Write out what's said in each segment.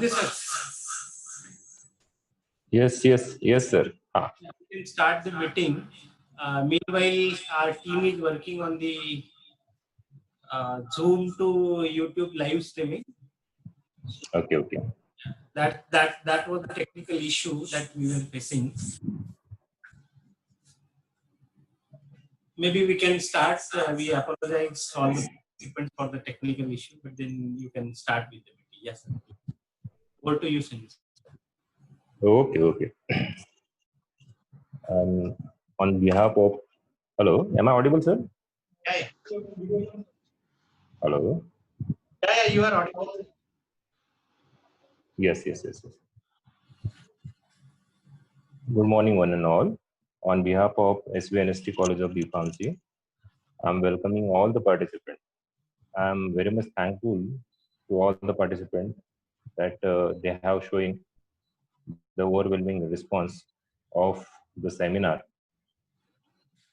Valode sir. Yes, sir. We can start the meeting. Meanwhile, our team is working on the Zoom to YouTube live streaming. Okay. That was the technical issue that we were facing. Maybe we can start. We apologize all the participants for the technical issue, but then you can start with the meeting. Yes, sir. Over to you, Sunil. Okay. On behalf of, hello, am I audible, sir? Yeah. Hello. Yeah, you are audible. Yes. Good morning, one and all. On behalf of SVNST College of B.Pharmacy, I'm welcoming all the participants. I'm very much thankful to all the participants that they have showing the overwhelming response of the seminar,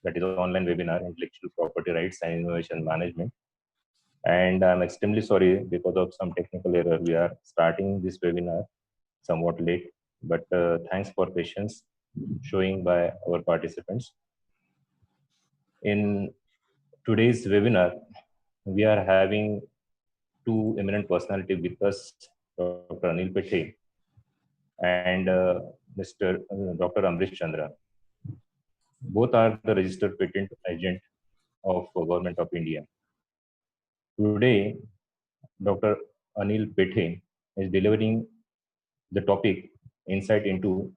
that is online webinar, Intellectual Property Rights and Innovation Management. And I'm extremely sorry because of some technical error. We are starting this webinar somewhat late, but thanks for patience showing by our participants. In today's webinar, we are having two eminent personalities with us, Dr. Anil Pethe and Dr. Amrish Chandra. Both are the registered patent agent of Government of India. Today, Dr. Anil Pethe is delivering the topic insight into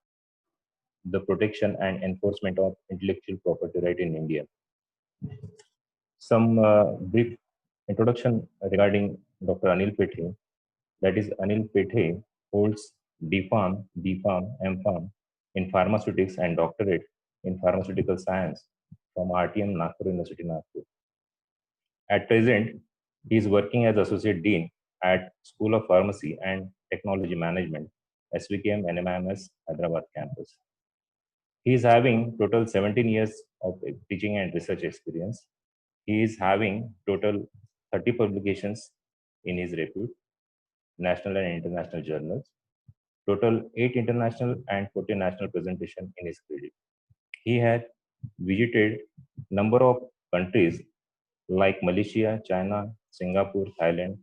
the protection and enforcement of intellectual property right in India. Some brief introduction regarding Dr. Anil Pethe. That is, Anil Pethe holds D.Pharm, B.Pharm, M.Pharm in pharmaceutics and doctorate in pharmaceutical science from RTM Nagpur University, Nagpur. At present, he is working as Associate Dean at School of Pharmacy and Technology Management, SVKM NMIMS Hyderabad campus. He is having total 17 years of teaching and research experience. He is having total 30 publications in his repute, national and international journals, total 8 international and 14 national presentations in his credit. He had visited number of countries like Malaysia, China, Singapore, Thailand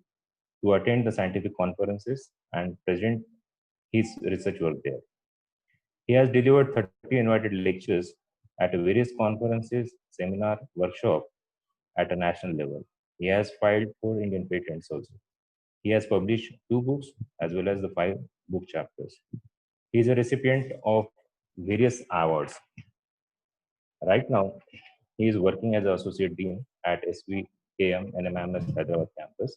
to attend the scientific conferences and present his research work there. He has delivered 30 invited lectures at various conferences, seminar, workshop at a national level. He has filed 4 Indian patents also. He has published 2 books as well as the 5 book chapters. He is a recipient of various awards. Right now, he is working as an Associate Dean at SVKM NMIMS Hyderabad campus,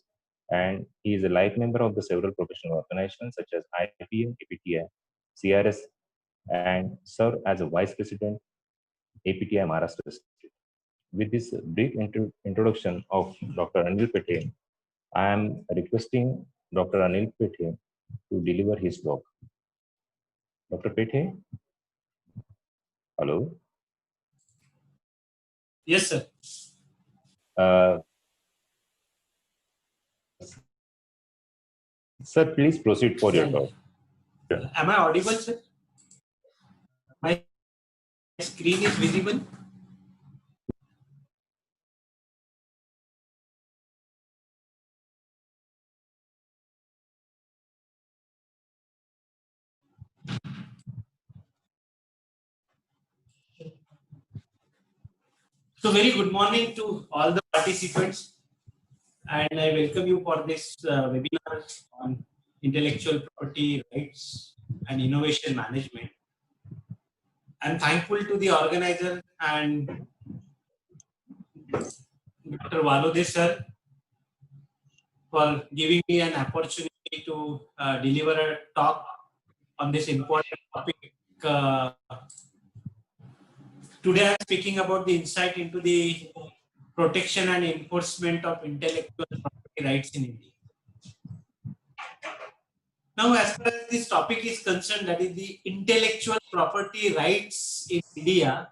and he is a life member of the several professional organizations such as IPM, APTI, CRS, and served as a Vice President, APTI Maharashtra State. With this brief introduction of Dr. Anil Pethe, I am requesting Dr. Anil Pethe to deliver his talk. Dr. Pethe? Hello? Yes, sir. Sir, please proceed for your talk. Yeah. Am I audible, sir? My screen is visible? So very good morning to all the participants, and I welcome you for this webinar on intellectual property rights and innovation management. I'm thankful to the organizer and Dr. Valode sir for giving me an opportunity to deliver a talk on this important topic. Today I'm speaking about the insight into the protection and enforcement of intellectual property rights in India. Now, as far as this topic is concerned, that is the intellectual property rights in India,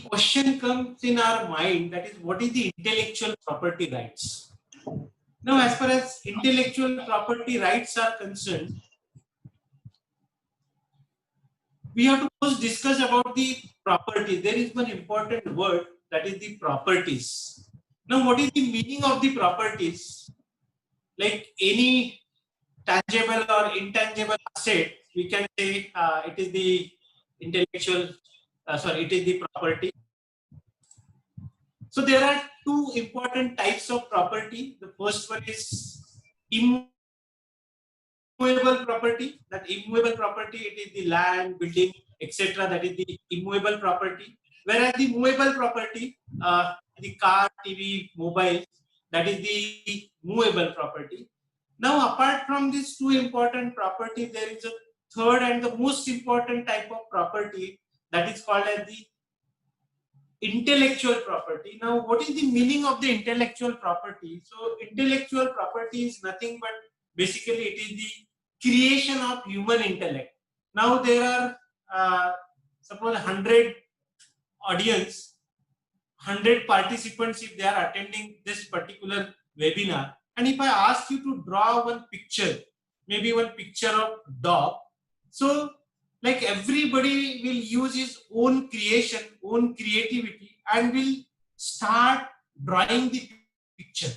question comes in our mind, that is, what is the intellectual property rights? Now, as far as intellectual property rights are concerned, we have to first discuss about the property. There is one important word, that is the properties. Now, what is the meaning of the properties? Like any tangible or intangible asset, we can say it is the intellectual, it is the property. So there are two important types of property. The first one is immovable property. That immovable property, it is the land, building, etc. That is the immovable property. Whereas the movable property, the car, TV, mobile, that is the movable property. Now, apart from these two important properties, there is a third and the most important type of property, that is called as the intellectual property. Now, what is the meaning of the intellectual property? So, intellectual property is nothing but basically it is the creation of human intellect. Now, there are suppose 100 audience, 100 participants if they are attending this particular webinar, and if I ask you to draw one picture, maybe one picture of dog, so like everybody will use his own creation, own creativity, and will start drawing the picture.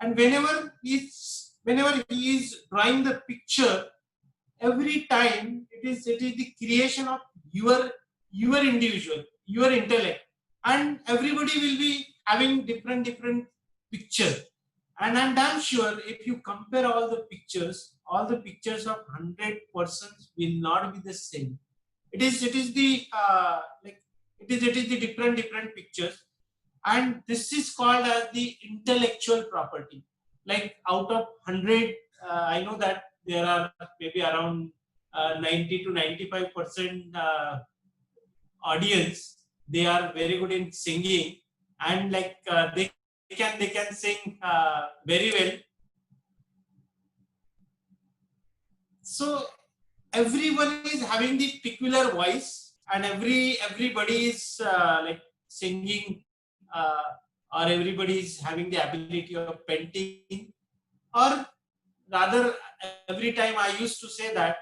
And whenever he is drawing the picture, every time it is the creation of your individual, your intellect, and everybody will be having different picture. And I'm damn sure if you compare all the pictures of 100 persons will not be the same. It is the like it is the different pictures, and this is called as the intellectual property. Like out of 100, I know that there are maybe around 90 to 95% audience. They are very good in singing, and like they can sing very well. So everyone is having the peculiar voice, and everybody is like singing, or everybody is having the ability of painting, or rather every time I used to say that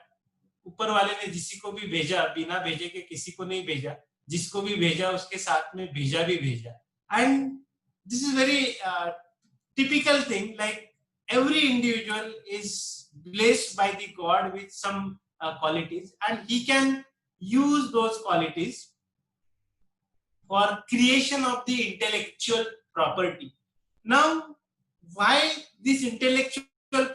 ऊपर वाले ने जिसी को भी भेजा, बिना भेजे के किसी को नहीं भेजा, जिसको भी भेजा उसके साथ में भेजा भी भेजा. And this is very typical thing, like every individual is blessed by the God with some qualities, and he can use those qualities for creation of the intellectual property. Now, why this intellectual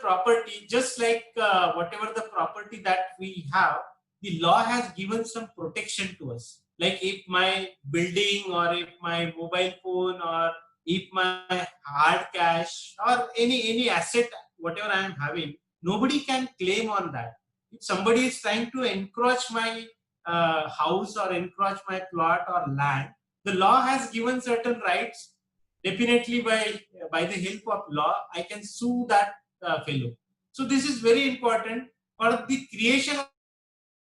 property? Just like whatever the property that we have, the law has given some protection to us. Like if my building, or if my mobile phone, or if my hard cash, or any asset, whatever I am having, nobody can claim on that. If somebody is trying to encroach my house, or encroach my plot or land, the law has given certain rights. Definitely by the help of law, I can sue that fellow. So this is very important for the creation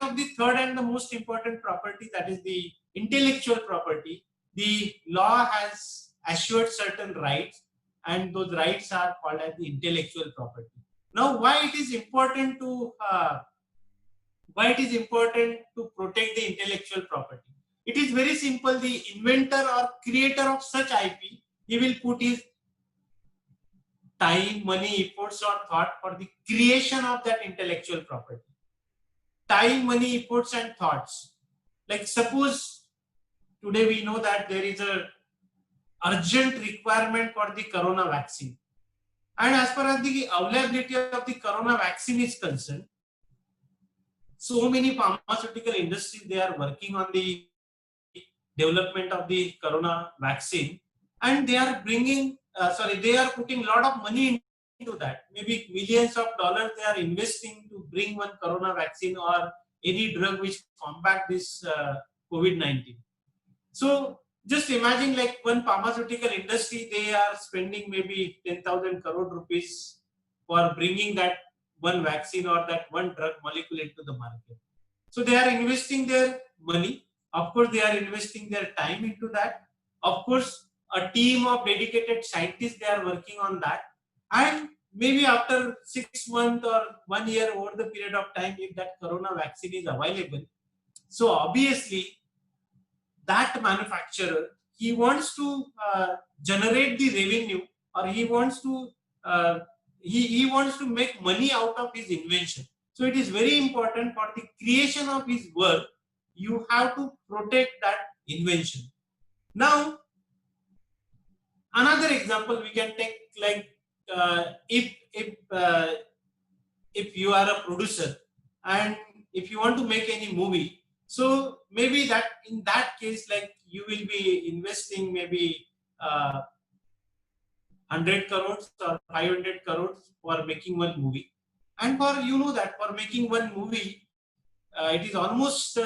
of the third and the most important property, that is the intellectual property. The law has assured certain rights, and those rights are called as the intellectual property. Now, why it is important to protect the intellectual property? It is very simple. The inventor or creator of such IP, he will put his time, money, efforts, or thought for the creation of that intellectual property. Time, money, efforts, and thoughts. Like suppose today we know that there is a urgent requirement for the corona vaccine, and as far as the availability of the corona vaccine is concerned, so many pharmaceutical industries, they are working on the development of the corona vaccine, and they are bringing they are putting a lot of money into that. Maybe millions of dollars they are investing to bring one corona vaccine or any drug which combat this COVID-19. So just imagine, like one pharmaceutical industry, they are spending maybe 10,000 crore rupees for bringing that one vaccine or that one drug molecule into the market. So they are investing their money, Of course, they are investing their time into that. Of course, a team of dedicated scientists, they are working on that. And maybe after 6 months or 1 year, over the period of time, if that corona vaccine is available, so obviously that manufacturer, he wants to generate the revenue, or he wants to he wants to make money out of his invention. So it is very important for the creation of his work, you have to protect that invention. Now another example we can take, like if you are a producer and if you want to make any movie, so maybe that in that case, like you will be investing maybe 100 crores or 500 crores for making one movie. And for, you know, that for making one movie, it is almost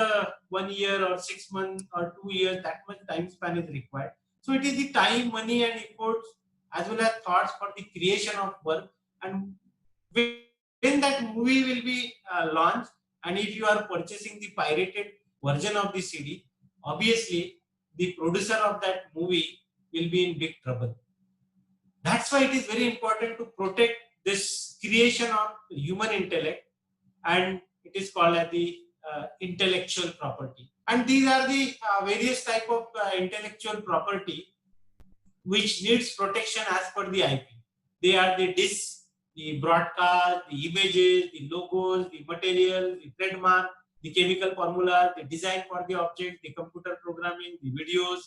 1 year or 6 months or 2 years, that much time span is required. So it is the time, money and efforts as well as thoughts for the creation of work. And when that movie will be launched, and if you are purchasing the pirated version of the CD, obviously the producer of that movie will be in big trouble. That's why it is very important to protect this creation of human intellect, and it is called as the intellectual property. And these are the various type of intellectual property which needs protection as per the IP. They are the disc, the broadcast, the images, the logos, the material, the trademark, the chemical formula, the design for the object, the computer programming, the videos,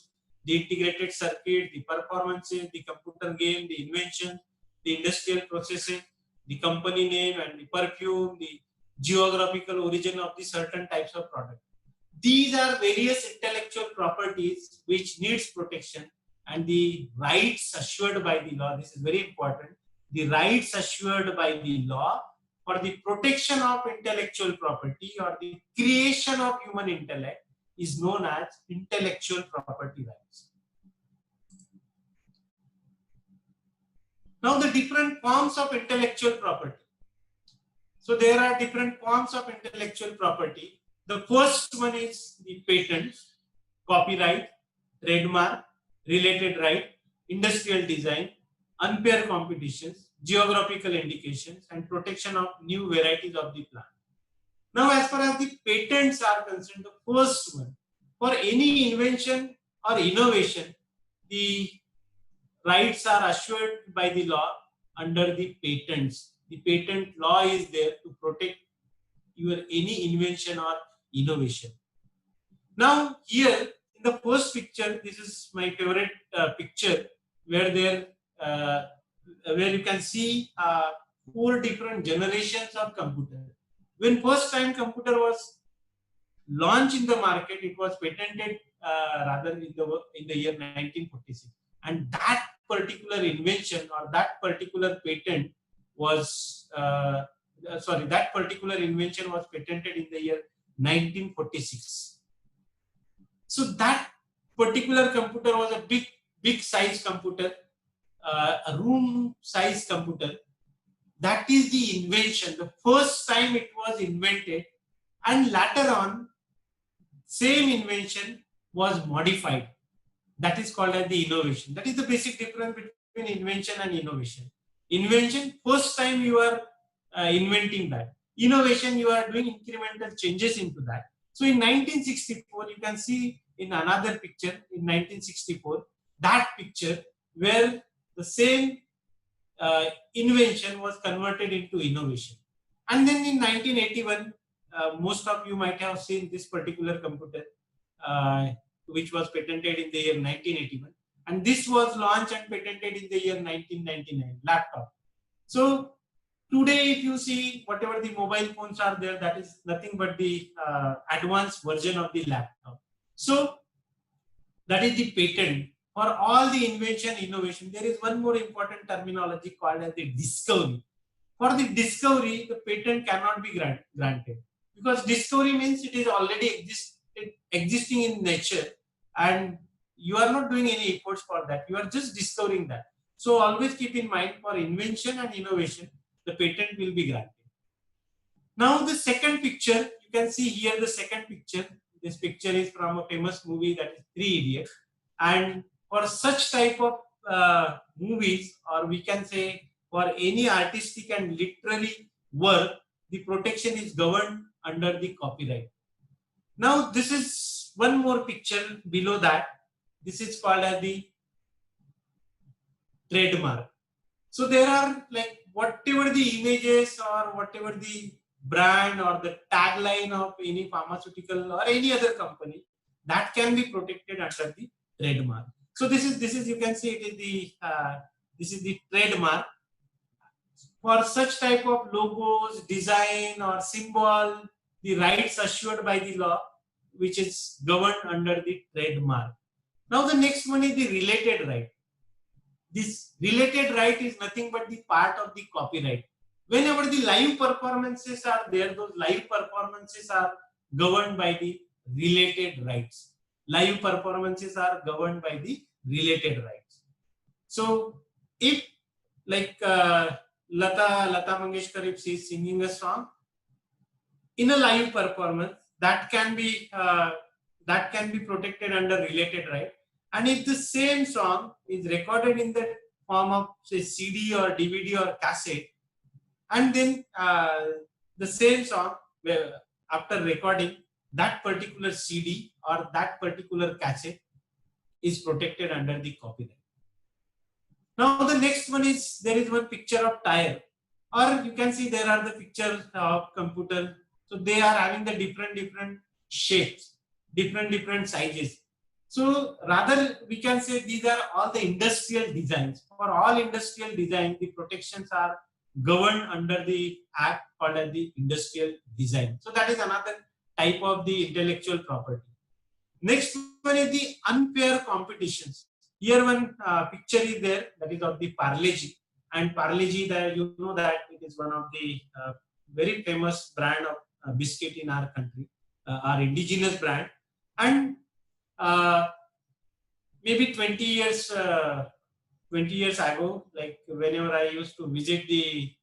the integrated circuit, the performances, the computer game, the invention, the industrial processes, the company name and the perfume, the geographical origin of the certain types of product. These are various intellectual properties which needs protection, and the rights assured by the law. This is very important. The rights assured by the law for the protection of intellectual property or the creation of human intellect is known as intellectual property rights. Now the different forms of intellectual property. So there are different forms of intellectual property. The first one is the patents, copyright, trademark, related right, industrial design, unfair competitions, geographical indications, and protection of new varieties of the plant. Now, as far as the patents are concerned, the first one, for any invention or innovation, the rights are assured by the law under the patents. The patent law is there to protect your any invention or innovation. Now, here in the first picture, this is my favorite picture, where where you can see 4 different generations of computer. When first time computer was launched in the market, it was patented rather in the year 1946, and that particular invention or that particular patent was that particular invention was patented in the year 1946. So that particular computer was a big size computer, a room size computer. That is the invention. The first time it was invented, and later on, same invention was modified. That is called as the innovation. That is the basic difference between invention and innovation. Invention, first time you are inventing that. Innovation, you are doing incremental changes into that. So in 1964, you can see in another picture in 1964, that picture where the same invention was converted into innovation. And then in 1981, most of you might have seen this particular computer, which was patented in the year 1981. And this was launched and patented in the year 1999, laptop. So today, if you see whatever the mobile phones are there, that is nothing but the advanced version of the laptop. So that is the patent. For all the invention, innovation, there is one more important terminology called as the discovery. For the discovery, the patent cannot be granted, because discovery means it is already existing in nature, and you are not doing any efforts for that. You are just discovering that. So always keep in mind, for invention and innovation, the patent will be granted. Now the second picture, you can see here the second picture, This picture is from a famous movie, that is Three Idiots. And for such type of movies, or we can say for any artistic and literary work, the protection is governed under the copyright. Now this is one more picture below that. This is called as the trademark. So there are, like, whatever the images or whatever the brand or the tagline of any pharmaceutical or any other company, that can be protected under the trademark. So this is you can see it is the this is the trademark. For such type of logos, design or symbol, the rights assured by the law, which is governed under the trademark. Now the next one is the related right. This related right is nothing but the part of the copyright. Whenever the live performances are there, those live performances are governed by the related rights. Live performances are governed by the related rights. So if, like, Lata Mangeshkar, if she is singing a song in a live performance, that can be protected under related right. And if the same song is recorded in the form of, say, CD or DVD or cassette, and then the same song, after recording, that particular CD or that particular cassette is protected under the copyright. Now the next one is, there is one picture of tire, or you can see there are the pictures of computer. So they are having the different shapes, different sizes. So rather we can say these are all the industrial designs. For all industrial design, the protections are governed under the act called as the industrial design. So that is another type of the intellectual property. Next one is the unfair competitions. Here one picture is there, that is of the Parle-G. And Parle-G, that you know that it is one of the very famous brand of biscuit in our country, our indigenous brand. And maybe 20 years ago, like whenever I used to visit the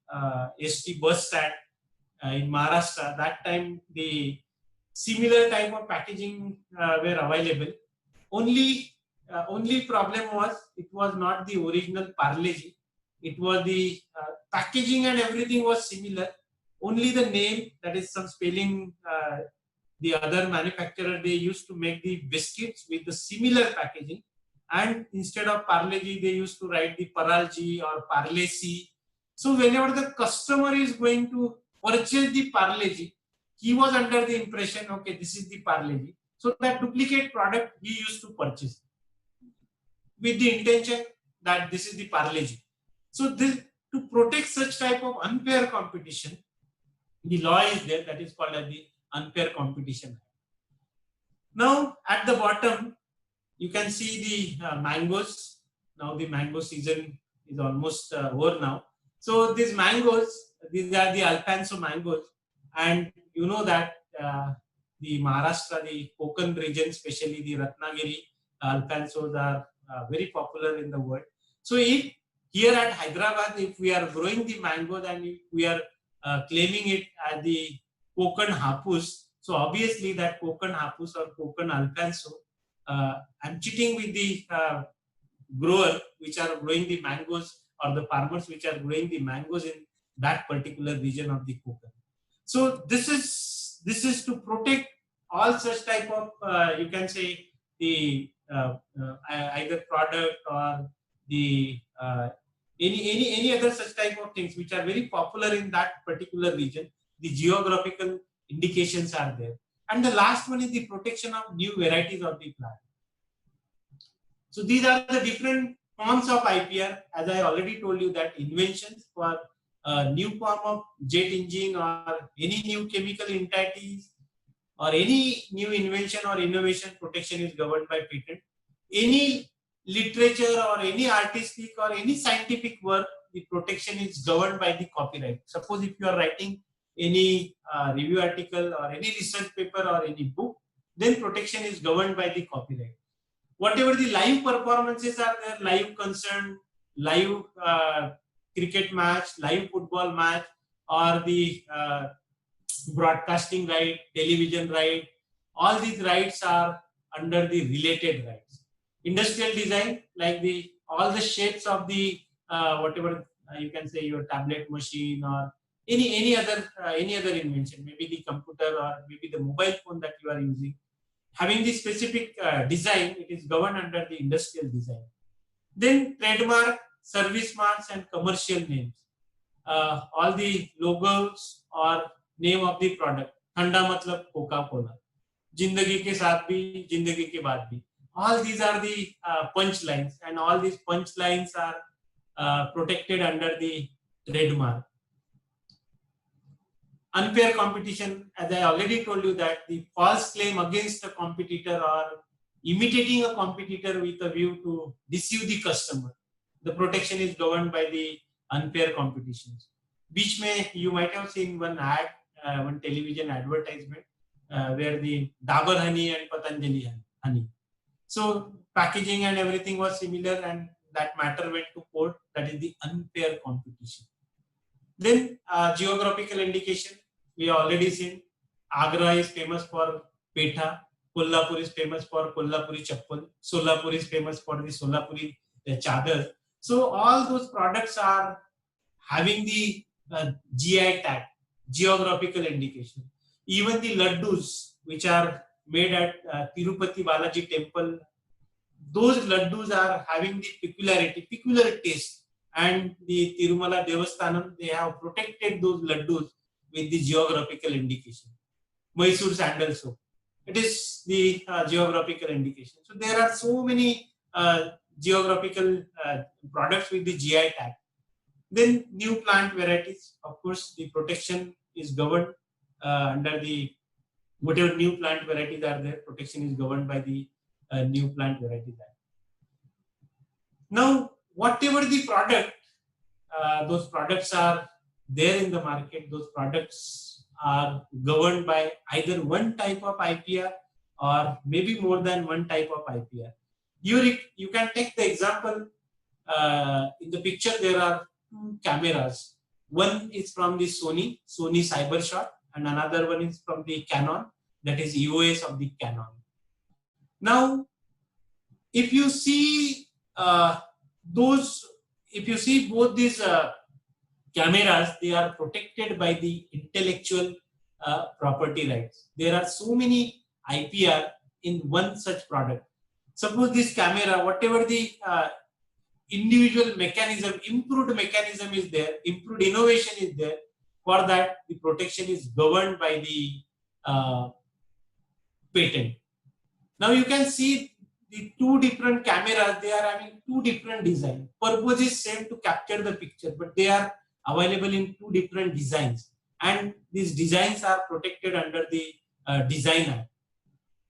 ST bus stand in Maharashtra, that time the similar type of packaging were available. Only problem was, it was not the original Parle-G. It was the packaging and everything was similar. Only the name, that is some spelling, the other manufacturer, they used to make the biscuits with the similar packaging, and instead of Parle-G they used to write the Paral-G or Parle-C. So whenever the customer is going to purchase the Parle-G, he was under the impression, okay, this is the Parle-G. So that duplicate product he used to purchase with the intention that this is the Parle-G. So this, to protect such type of unfair competition, the law is there, that is called as the Unfair Competition. Now at the bottom you can see the mangoes. Now the mango season is almost over now. So these mangoes, these are the Alphonso mangoes, and you know that the Maharashtra, the Konkan region, especially the Ratnagiri Alphonsos are very popular in the world. So if here at Hyderabad, if we are growing the mangoes and if we are claiming it as the Konkan Hapus, so obviously that Konkan Hapus or Konkan Alphonso, I'm cheating with the grower which are growing the mangoes, or the farmers which are growing the mangoes in that particular region of the Konkan. So this is to protect all such type of you can say the either product or the any other such type of things which are very popular in that particular region. The geographical indications are there. And the last one is the protection of new varieties of the plant. So these are the different forms of IPR. As I already told you, that inventions for a new form of jet engine or any new chemical entities or any new invention or innovation, protection is governed by patent. Any literature or any artistic or any scientific work, the protection is governed by the copyright. Suppose if you are writing any review article or any research paper or any book, then protection is governed by the copyright. Whatever the live performances are there, live concert, live cricket match, live football match, or the broadcasting right, television right, all these rights are under the related rights. Industrial design, like all the shapes of the whatever you can say your tablet machine or any other invention, maybe the computer or maybe the mobile phone that you are using, having the specific design, it is governed under the industrial design. Then trademark, service marks, and commercial names. All the logos or name of the product. ठंडा मतलब Coca Cola, जिंदगी के साथ भी जिंदगी के बाद भी. All these are the punch lines, and all these punch lines are protected under the trademark. Unfair competition, as I already told you, that the false claim against a competitor or imitating a competitor with a view to deceive the customer, the protection is governed by the unfair competitions. Which you might have seen one ad, one television advertisement where the Dabur honey and Patanjali honey. So packaging and everything was similar, and that matter went to court. That is the unfair competition. Then geographical indication, we have already seen. Agra is famous for petha, Kolhapur is famous for Kolhapuri chappal, Solapur is famous for the Solapuri chadar. So all those products are having the GI tag, geographical indication. Even the laddus, which are made at Tirupati Balaji temple, those laddus are having the peculiar taste. And the Tirumala Devasthanam, they have protected those laddus with the geographical indication. Mysore sandal soap, it is the geographical indication. So there are so many geographical products with the GI tag. Then new plant varieties, of course, the protection is governed under the whatever new plant varieties are there. Protection is governed by the new plant varieties act. Now, whatever the product, those products are there in the market. Those products are governed by either one type of IPR or maybe more than one type of IPR. You can take the example. In the picture, there are two cameras. One is from the Sony CyberShot, and another one is from the Canon, that is EOS of the Canon. Now, if you see both these cameras, they are protected by the intellectual property rights. There are so many IPR in one such product. Suppose this camera, whatever the individual mechanism, improved mechanism is there, improved innovation is there, for that the protection is governed by the patent. Now you can see the two different cameras, they are having two different designs. Purpose is same, to capture the picture, but they are available in two different designs, and these designs are protected under the Design Act.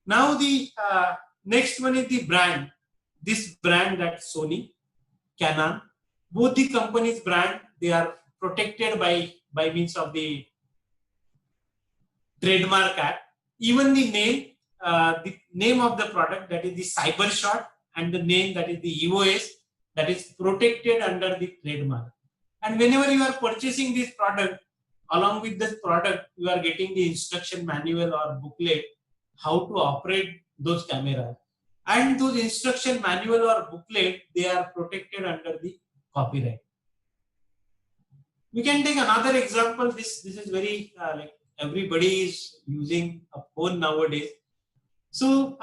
Now the next one is the brand. This brand, that Sony, Canon, both the companies' brand, they are protected by means of the Trademark Act. Even the name of the product, that is the CyberShot, and the name, that is the EOS, that is protected under the trademark. And whenever you are purchasing this product, along with this product, you are getting the instruction manual or booklet how to operate those cameras. And those instruction manual or booklet, they are protected under the copyright. We can take another example. This is very like everybody is using a phone nowadays. So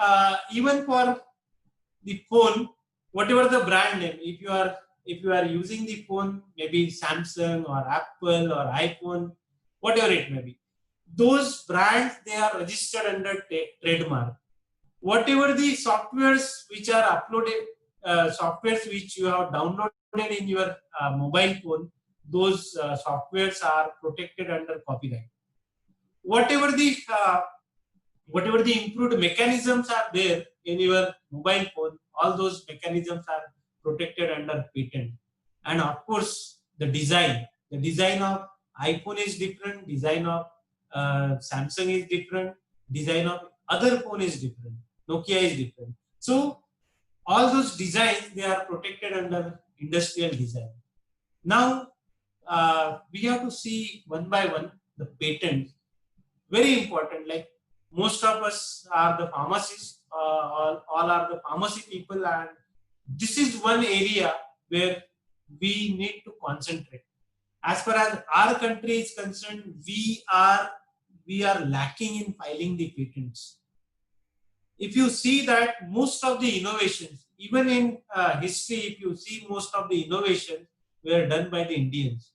even for the phone, whatever the brand name, if you are using the phone, maybe Samsung or Apple or iPhone, whatever it may be, those brands, they are registered under trademark. Whatever the softwares which are uploaded, softwares which you have downloaded in your mobile phone, those softwares are protected under copyright. Whatever the improved mechanisms are there in your mobile phone, all those mechanisms are protected under patent. And of course, the design of iPhone is different, design of Samsung is different, design of other phone is different, Nokia is different. So all those designs, they are protected under industrial design. Now we have to see one by one the patents. Very important, like most of us are the pharmacists, all are the pharmacy people, and this is one area where we need to concentrate. As far as our country is concerned, we are lacking in filing the patents. If you see that most of the innovations, even in history, if you see most of the innovations were done by the Indians.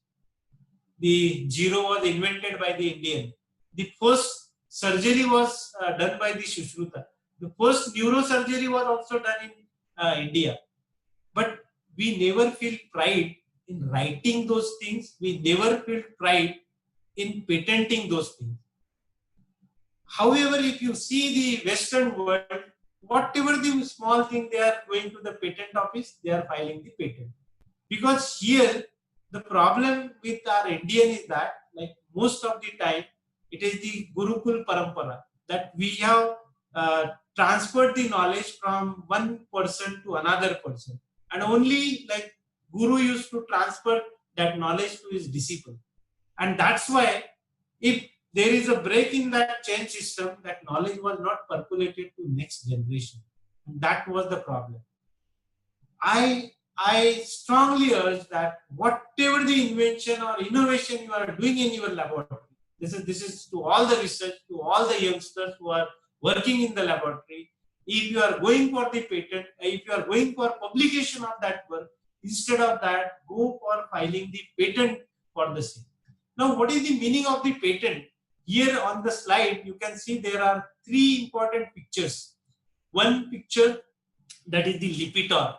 The zero was invented by the Indian. The first surgery was done by the Sushruta. The first neurosurgery was also done in India. But we never feel pride in writing those things. We never feel pride in patenting those things. However, if you see the Western world, whatever the small thing they are going to the patent office, they are filing the patent. Because here, the problem with our Indian is that, like most of the time, it is the Gurukul Parampara, that we have transferred the knowledge from one person to another person. And only like Guru used to transfer that knowledge to his disciple. And that's why if there is a break in that chain system, that knowledge was not percolated to next generation. And that was the problem. I strongly urge that whatever the invention or innovation you are doing in your laboratory, this is to all the research, to all the youngsters who are working in the laboratory. If you are going for the patent, if you are going for publication of that work, instead of that, go for filing the patent for the same. Now, what is the meaning of the patent? Here on the slide, you can see there are three important pictures. One picture, that is the Lipitor.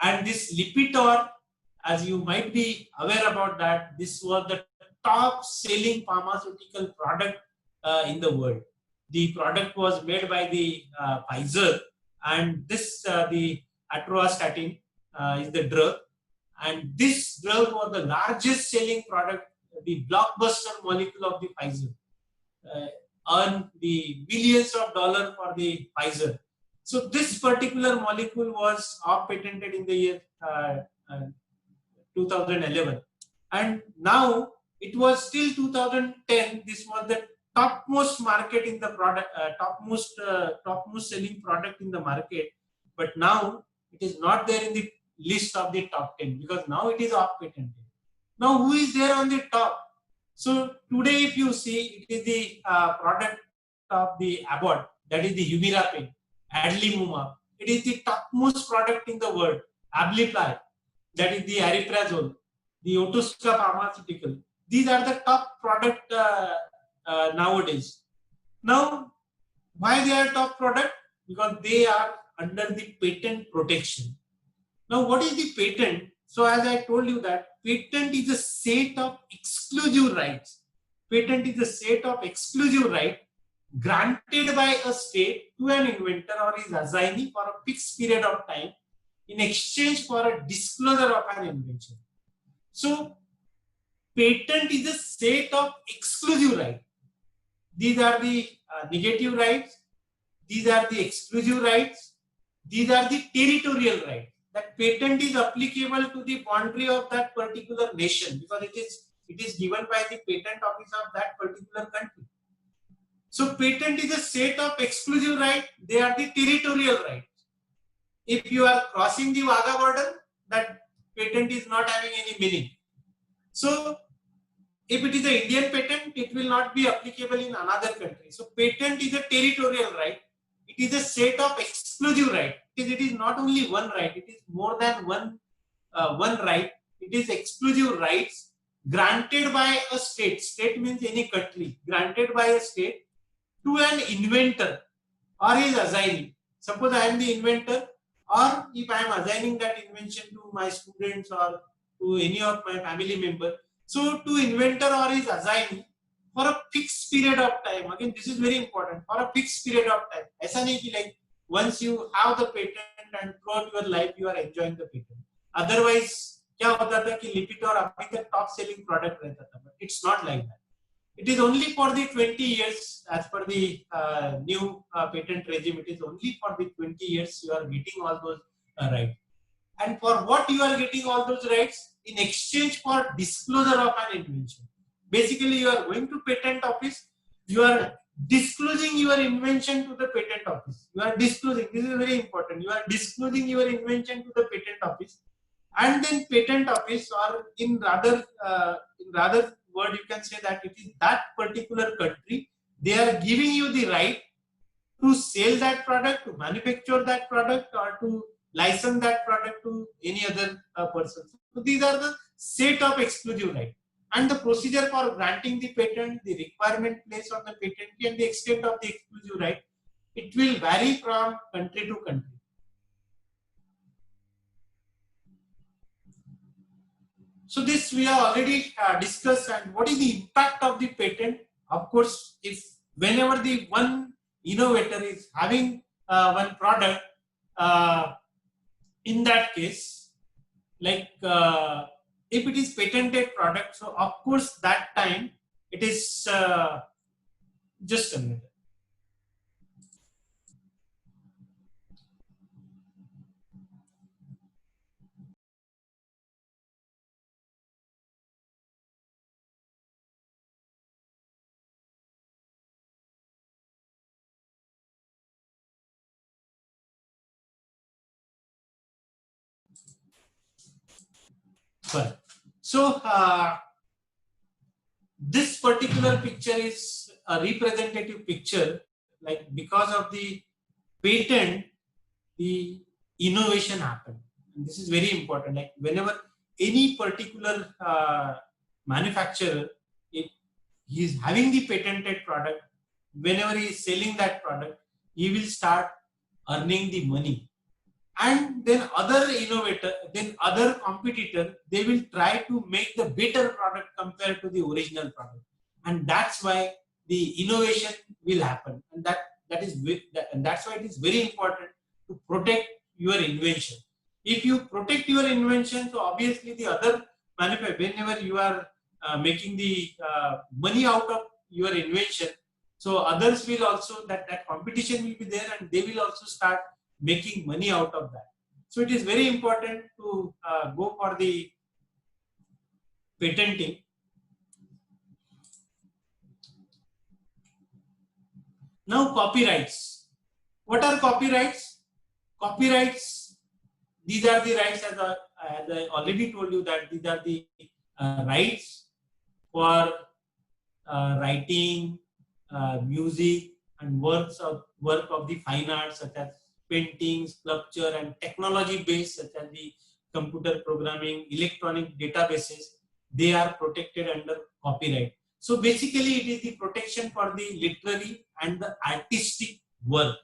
And this Lipitor, as you might be aware about that, this was the top selling pharmaceutical product in the world. The product was made by the Pfizer, and this the atorvastatin is the drug, and this drug was the largest selling product, the blockbuster molecule of the Pfizer, earned the billions of dollars for the Pfizer. So this particular molecule was patented in the year 2011, and now it was still 2010. This was the topmost market in the product, topmost selling product in the market. But now it is not there in the list of the top 10 because now it is off patented. Now who is there on the top? So today, if you see, it is the product of the Abbott, that is the Humira pen, Adalimumab. It is the topmost product in the world. Abilify, that is the Ariprazole, the Otsuka Pharmaceutical. These are the top product nowadays. Now, why they are top product? Because they are under the patent protection. Now, what is the patent? So, as I told you that patent is a set of exclusive rights. Patent is a set of exclusive rights granted by a state to an inventor or his assignee for a fixed period of time in exchange for a disclosure of an invention. So, patent is a set of exclusive rights. These are the negative rights. These are the exclusive rights. These are the territorial rights. That patent is applicable to the boundary of that particular nation because it is given by the patent office of that particular country. So patent is a set of exclusive rights. They are the territorial rights. If you are crossing the Wagah border, that patent is not having any meaning. So if it is an Indian patent, it will not be applicable in another country. So patent is a territorial right. It is a set of exclusive right. It is not only one right. It is more than one right. It is exclusive rights granted by a state. State means any country. Granted by a state to an inventor or his assignee. Suppose I am the inventor, or if I am assigning that invention to my students or to any of my family members. So to inventor or his assignee for a fixed period of time. Again, this is very important. For a fixed period of time. ऐसा नहीं कि like once you have the patent and throughout your life you are enjoying the patent. Otherwise, क्या होता था कि Lipitor अभी तक top selling product रहता था. But it's not like that. It is only for the 20 years as per the new patent regime. It is only for the 20 years you are getting all those rights. And for what you are getting all those rights? In exchange for disclosure of an invention. Basically, you are going to patent office, you are disclosing your invention to the patent office. You are disclosing, this is very important. You are disclosing your invention to the patent office, and then patent office, or in rather word, you can say that it is that particular country, they are giving you the right to sell that product, to manufacture that product, or to license that product to any other person. So these are the set of exclusive rights. And the procedure for granting the patent, the requirement placed on the patentee, and the extent of the exclusive right, it will vary from country to country. So this we have already discussed. And what is the impact of the patent? Of course, if whenever the one innovator is having one product, in that case, like if it is patented product, so of course that time it is just a minute. Well, so this particular picture is a representative picture, like because of the patent, the innovation happened. And this is very important. Like whenever any particular manufacturer, if he is having the patented product, whenever he is selling that product, he will start earning the money. And then other innovator, then other competitor, they will try to make the better product compared to the original product. And that's why the innovation will happen. And that's why it is very important to protect your invention. If you protect your invention, so obviously the other manufacturer, whenever you are making the money out of your invention, so others will also, that competition will be there, and they will also start making money out of that. So it is very important to go for the patenting. Now copyrights. What are copyrights? Copyrights, these are the rights, as I already told you, that these are the rights for writing, music, and work of the fine arts, such as paintings, sculpture, and technology based, such as the computer programming, electronic databases. They are protected under copyright. So basically, it is the protection for the literary and the artistic work.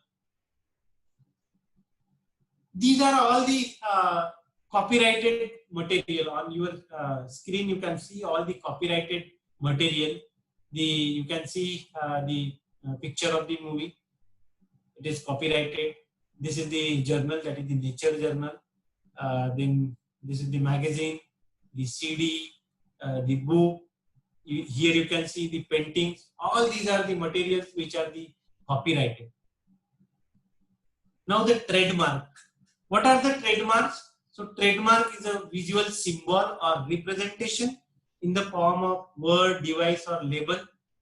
These are all the copyrighted material. On your screen, you can see all the copyrighted material. You can see the picture of the movie. It is copyrighted. This is the journal, that is the Nature journal. Then this is the magazine, the CD, the book. Here you can see the paintings. All these are the materials which are the copyrighted. Now the trademark. What are the trademarks? So trademark is a visual symbol or representation in the form of word, device, or label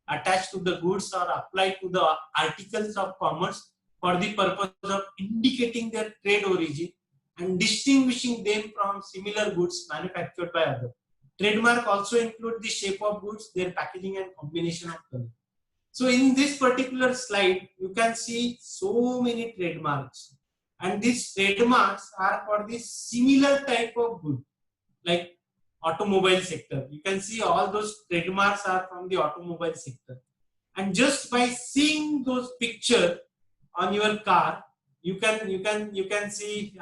attached to the goods or applied to the articles of commerce for the purpose of indicating their trade origin and distinguishing them from similar goods manufactured by others. Trademark also include the shape of goods, their packaging, and combination of color. So in this particular slide, you can see so many trademarks, and these trademarks are for the similar type of good, like automobile sector. You can see all those trademarks are from the automobile sector, and just by seeing those pictures on your car, you can see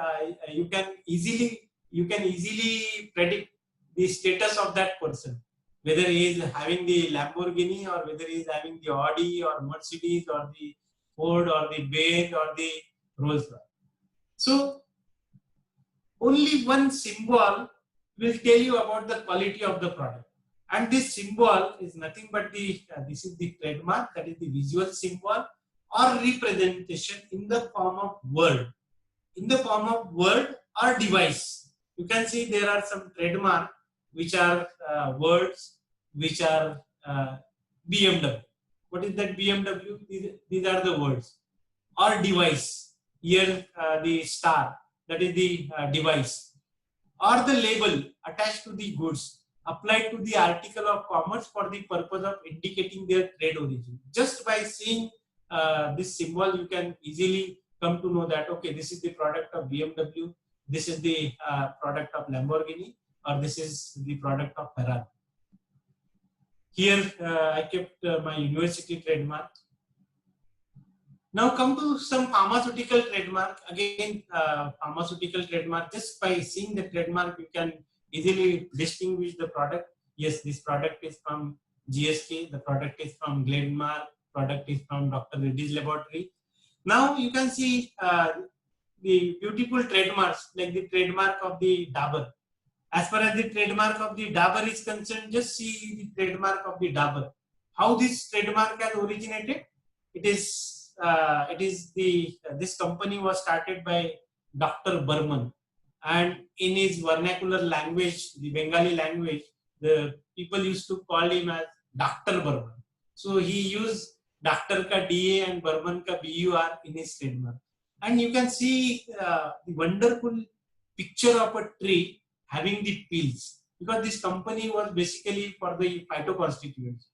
you can easily predict the status of that person, whether he is having the Lamborghini or whether he is having the Audi or Mercedes or the Ford or the Benz or the Rolls Royce. So only one symbol will tell you about the quality of the product, and this symbol is nothing but this is the trademark, that is the visual symbol or representation in the form of word, or device. You can see there are some trademark which are words, which are BMW. What is that BMW? These are the words. Or device. Here the star, that is the device. Or the label attached to the goods applied to the article of commerce for the purpose of indicating their trade origin. Just by seeing this symbol, you can easily come to know that, okay, this is the product of BMW, this is the product of Lamborghini, or this is the product of Ferrari. Here I kept my university trademark. Now come to some pharmaceutical trademark. Again, pharmaceutical trademark, just by seeing the trademark, you can easily distinguish the product. Yes, this product is from GSK, the product is from Glenmark, product is from Dr. Reddy's laboratory. Now you can see the beautiful trademarks, like the trademark of the Dabur. As far as the trademark of the Dabur is concerned, just see the trademark of the Dabur. How this trademark has originated? It is this company was started by Dr. Burman, and in his vernacular language, the Bengali language, the people used to call him as Dr. Burman. So he used Doctor ka DA and Burman ka BUR in his trademark, and you can see the wonderful picture of a tree having the peels, because this company was basically for the phytoconstituents.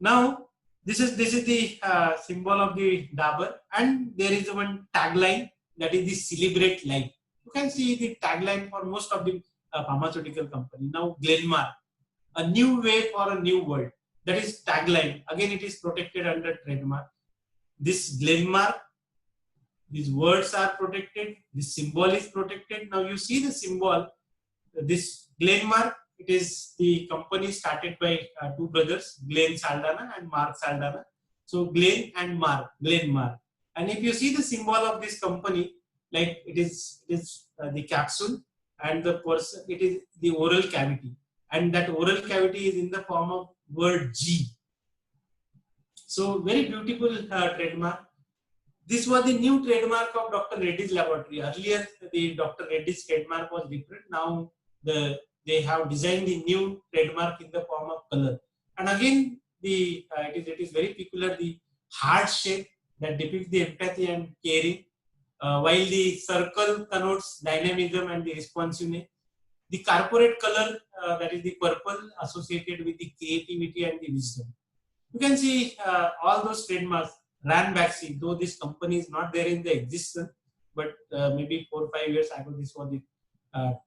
Now this is the symbol of the Dabur, and there is one tagline, that is the celebrate life. You can see the tagline for most of the pharmaceutical company. Now Glenmark, a new way for a new world. That is tagline. Again, it is protected under trademark. This Glenmark, these words are protected. This symbol is protected. Now you see the symbol. This Glenmark, it is the company started by two brothers, Glenn Saldanha and Mark Saldanha. So Glenn and Mark, Glenmark. And if you see the symbol of this company, like it is the capsule, and the person, it is the oral cavity, and that oral cavity is in the form of word G. So very beautiful trademark. This was the new trademark of Dr. Reddy's laboratory. Earlier, the Dr. Reddy's trademark was different. Now they have designed the new trademark in the form of color. And again, it is very peculiar, the heart shape that depicts the empathy and caring, while the circle connotes dynamism and the responsiveness. The corporate color, that is the purple, associated with the creativity and the wisdom. You can see all those trademarks. Ranbaxy, though this company is not there in the existence, but maybe 4 or 5 years ago, this was the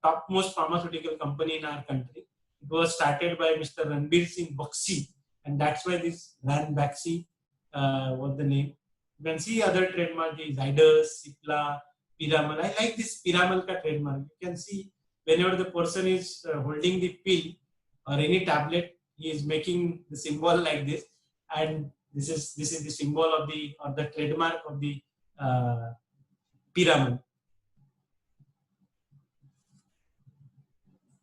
topmost pharmaceutical company in our country. It was started by Mr. Ranbir Singh Bakshi, and that's why this Ranbaxy was the name. You can see other trademarks, the Zydus, Cipla, Piramal. I like this Piramal ka trademark. You can see whenever the person is holding the pill or any tablet, he is making the symbol like this, and this is the symbol of the trademark of the Piramal.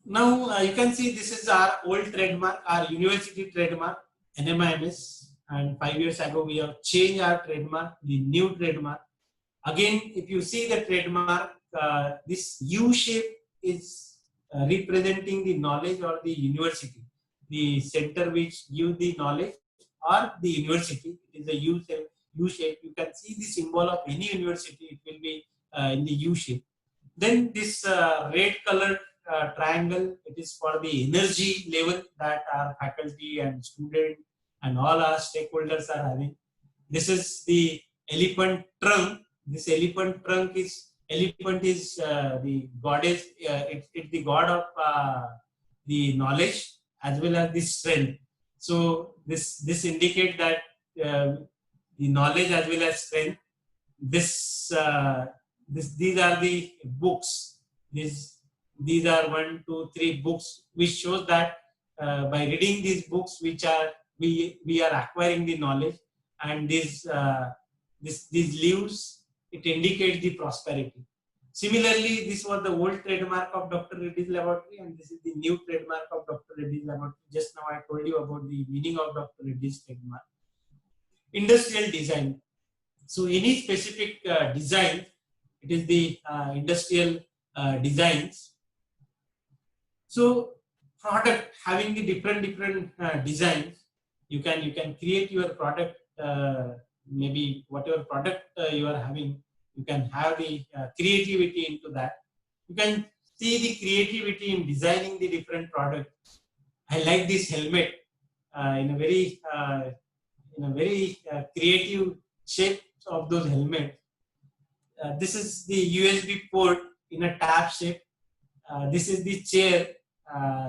Now you can see this is our old trademark, our university trademark, NMIMS, and 5 years ago we have changed our trademark, the new trademark. Again, if you see the trademark, this U shape is representing the knowledge or the university, the center which gives the knowledge, or the university. It is a U shape. You can see the symbol of any university, it will be in the U shape. Then this red colored triangle, it is for the energy level that our faculty and student and all our stakeholders are having. This is the elephant trunk. This elephant trunk is, elephant is the goddess, it's the god of the knowledge as well as the strength. So this indicates that the knowledge as well as strength. These are the books. These are 1, 2, 3 books, which shows that by reading these books, which are we are acquiring the knowledge, and these leaves, it indicates the prosperity. Similarly, this was the old trademark of Dr. Reddy's laboratory, and this is the new trademark of Dr. Reddy's laboratory. Just now I told you about the meaning of Dr. Reddy's trademark. Industrial design. So any specific design, it is the industrial designs. So product having the different designs, you can create your product maybe whatever product you are having, you can have the creativity into that. You can see the creativity in designing the different products. I like this helmet in a very creative shape of those helmets. This is the USB port in a tab shape. This is the chair.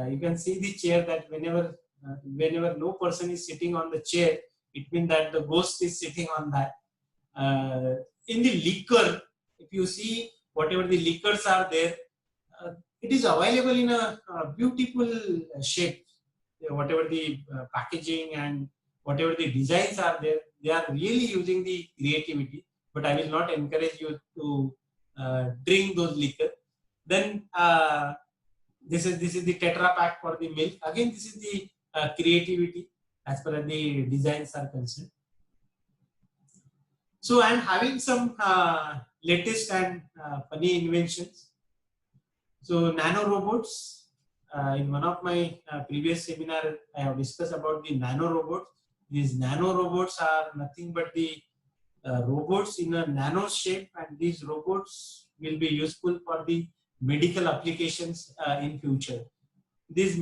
You can see the chair that whenever no person is sitting on the chair, it means that the ghost is sitting on that. In the liquor, if you see whatever the liquors are there, it is available in a beautiful shape. Whatever the packaging and whatever the designs are there, they are really using the creativity. But I will not encourage you to drink those liquor. Then this is the Tetra Pak for the milk. Again, this is the creativity as far as the designs are concerned. So I'm having some latest and funny inventions. So nano robots. In one of my previous seminar, I have discussed about the nano robots. These nano robots are nothing but the robots in a nano shape, and these robots will be useful for the medical applications in future. These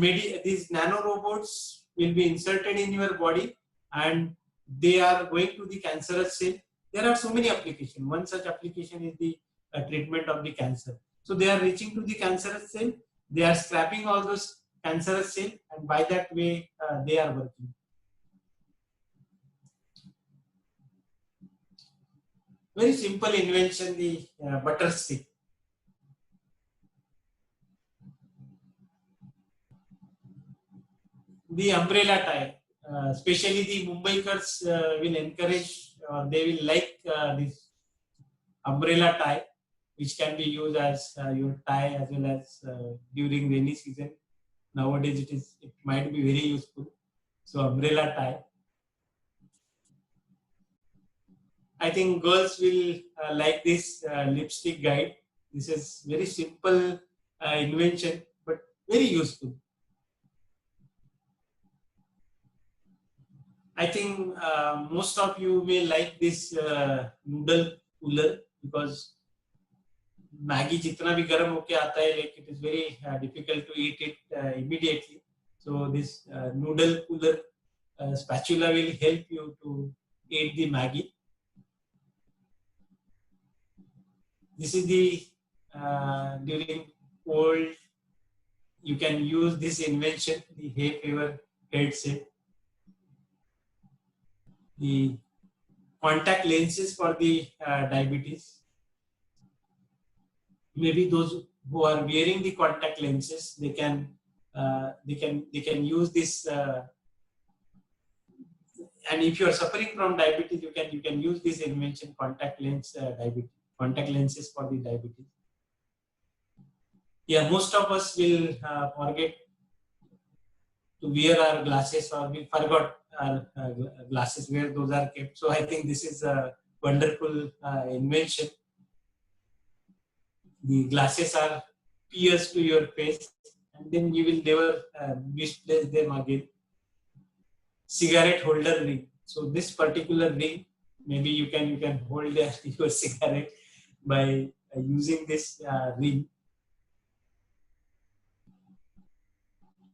nano robots will be inserted in your body, and they are going to the cancerous cell. There are so many applications. One such application is the treatment of the cancer. So they are reaching to the cancerous cell. They are scrapping all those cancerous cells, and by that way they are working. Very simple invention, the butter stick. The umbrella tie, especially the Mumbaikars will encourage, they will like this umbrella tie, which can be used as your tie as well as during rainy season. Nowadays it might be very useful. So umbrella tie. I think girls will like this lipstick guide. This is very simple invention, but very useful. I think most of you may like this noodle cooler, because Maggi जितना भी गर्म होके आता है, like it is very difficult to eat it immediately. So this noodle cooler spatula will help you to eat the Maggi. This is the during cold, you can use this invention, the hay fever headset. The contact lenses for the diabetes. Maybe those who are wearing the contact lenses, they can use this. And if you are suffering from diabetes, you can use this invention, contact lenses for the diabetes. Yeah, most of us will forget to wear our glasses, or we forgot our glasses where those are kept. So I think this is a wonderful invention. The glasses are pierced to your face, and then you will never misplace them again. Cigarette holder ring. So this particular ring, maybe you can hold your cigarette by using this ring.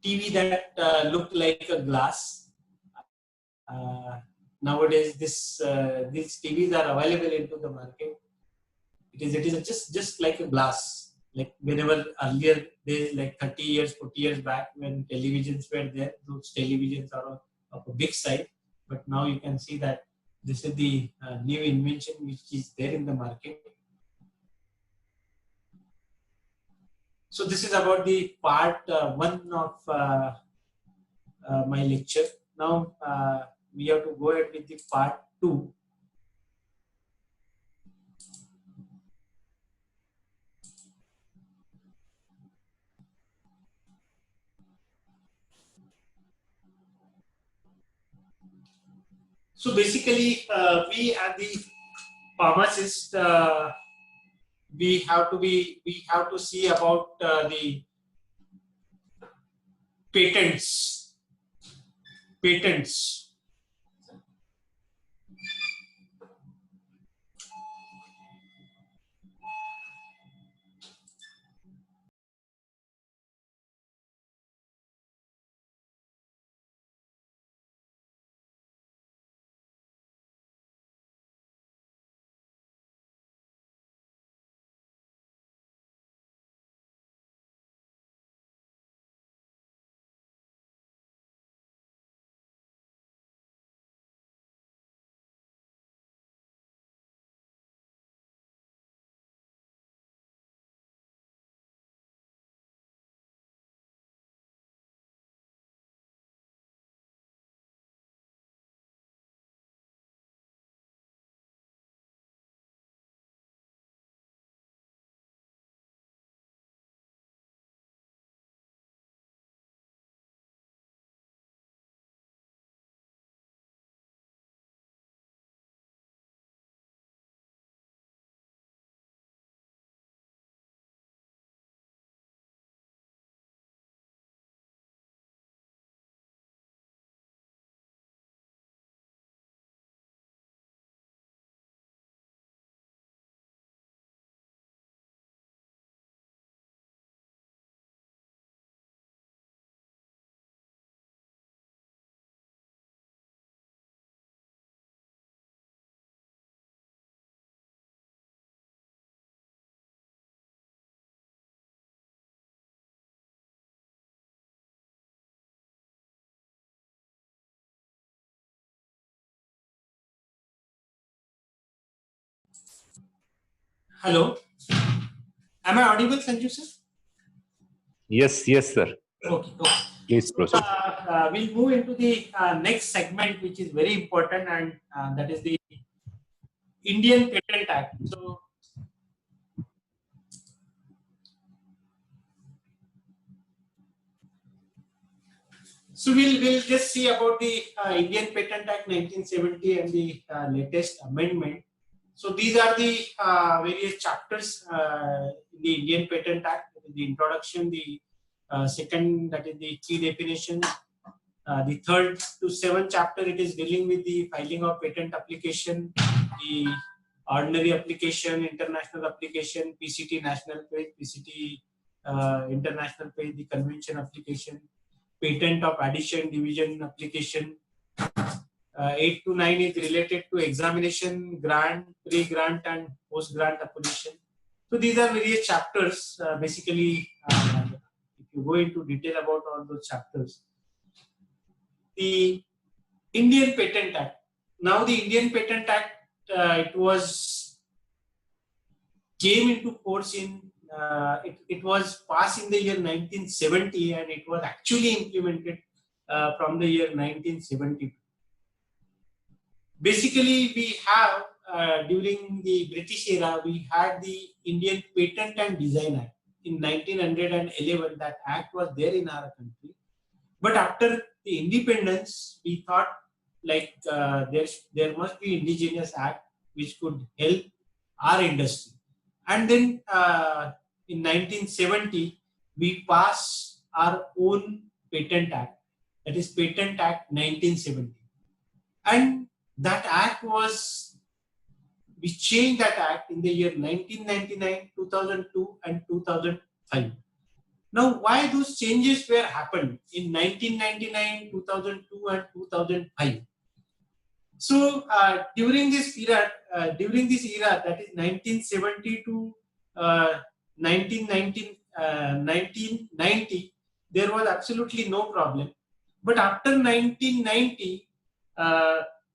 TV that look like a glass. Nowadays, these TVs are available into the market. It is just like a glass. Like whenever earlier days, like 30 years, 40 years back, when televisions were there, those televisions are of a big size. But now you can see that this is the new invention which is there in the market. So this is about the part 1 of my lecture. Now we have to go ahead with the part 2. So basically, we as the pharmacist, we have to see about the patents. Hello. Am I audible, Sanju sir? Yes, yes, sir. Okay. Okay. Please So, proceed. we'll move into the next segment, which is very important, and that is the Indian Patent Act. So we'll just see about the Indian Patent Act 1970 and the latest amendment. So these are the various chapters in the Indian Patent Act. The introduction, the second, that is the key definition. The third to seventh chapter, it is dealing with the filing of patent application, the ordinary application, international application, PCT national page, PCT international page, the convention application, patent of addition, division application. 8 to 9 is related to examination, grant, pre-grant and post-grant application. So these are various chapters. Basically, if you go into detail about all those chapters, the Indian Patent Act. Now the Indian Patent Act, it was came into force in, it was passed in the year 1970 and it was actually implemented from the year 1972. Basically, we have during the British era, we had the Indian Patent and Design Act in 1911. That act was there in our country, but after the independence, we thought like there must be indigenous act which could help our industry. And then in 1970, we passed our own patent act, that is Patent Act 1970. And that act was, we changed that act in the year 1999, 2002 and 2005. Now, why those changes were happened in 1999, 2002 and 2005? So during this era, that is 1970 to 1990, there was absolutely no problem. But after 1990,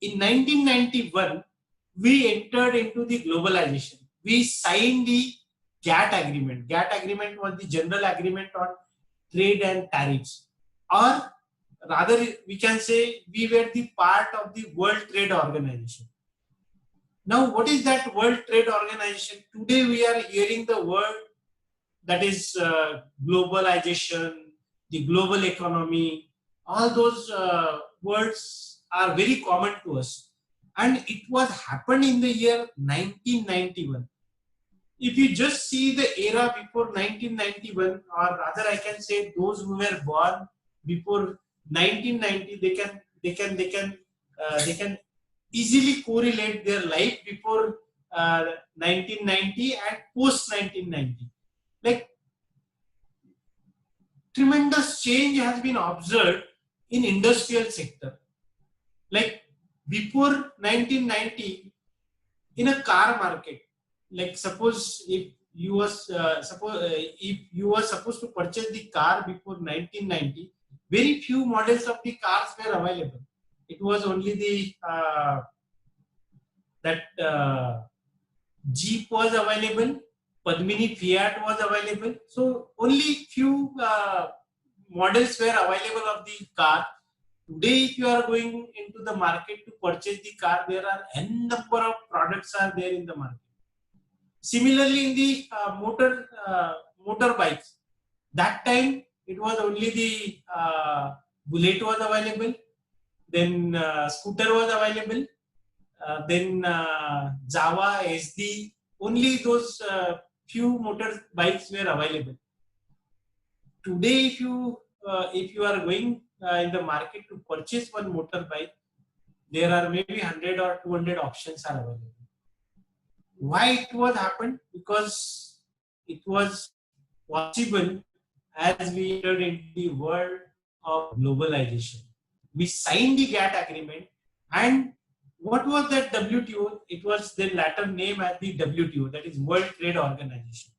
in 1991, we entered into the globalization. We signed the GATT agreement. GATT agreement was the General Agreement on Trade and Tariffs, or rather we can say we were the part of the World Trade Organization. Now, what is that World Trade Organization? Today we are hearing the word, that is globalization, the global economy. All those words are very common to us, and it was happened in the year 1991. If you just see the era before 1991, or rather I can say those who were born before 1990, they can easily correlate their life before 1990 and post 1990. Like, tremendous change has been observed in industrial sector. Like before 1990, in a car market, like suppose if you was if you were supposed to purchase the car before 1990, very few models of the cars were available. It was only the Jeep was available, Padmini Fiat was available. So only few models were available of the car. Today, if you are going into the market to purchase the car, there are n number of products are there in the market. Similarly, in the motorbikes, that time it was only the Bullet was available, then scooter was available, then Java, SD, only those few motorbikes were available. Today, if you are going in the market to purchase one motorbike, there are maybe 100 or 200 options are available. Why it was happened? Because it was possible as we entered into the world of globalization. We signed the GATT agreement, and what was that WTO? It was the latter name as the WTO, that is World Trade Organization.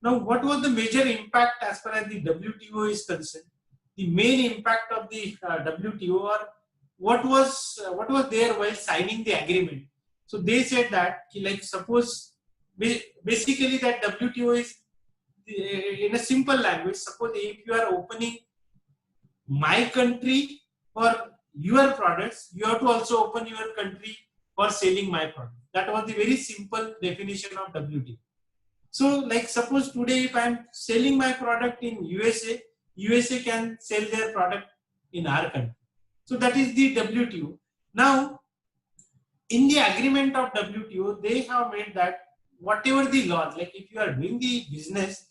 Now, what was the major impact as far as the WTO is concerned? The main impact of the WTO, or what was there while signing the agreement? So they said that, like, suppose basically that WTO is in a simple language. Suppose if you are opening my country for your products, you have to also open your country for selling my product. That was the very simple definition of WTO. So like suppose today if I am selling my product in USA, USA can sell their product in our country. So that is the WTO. Now in the agreement of WTO, they have made that whatever the laws, like if you are doing the business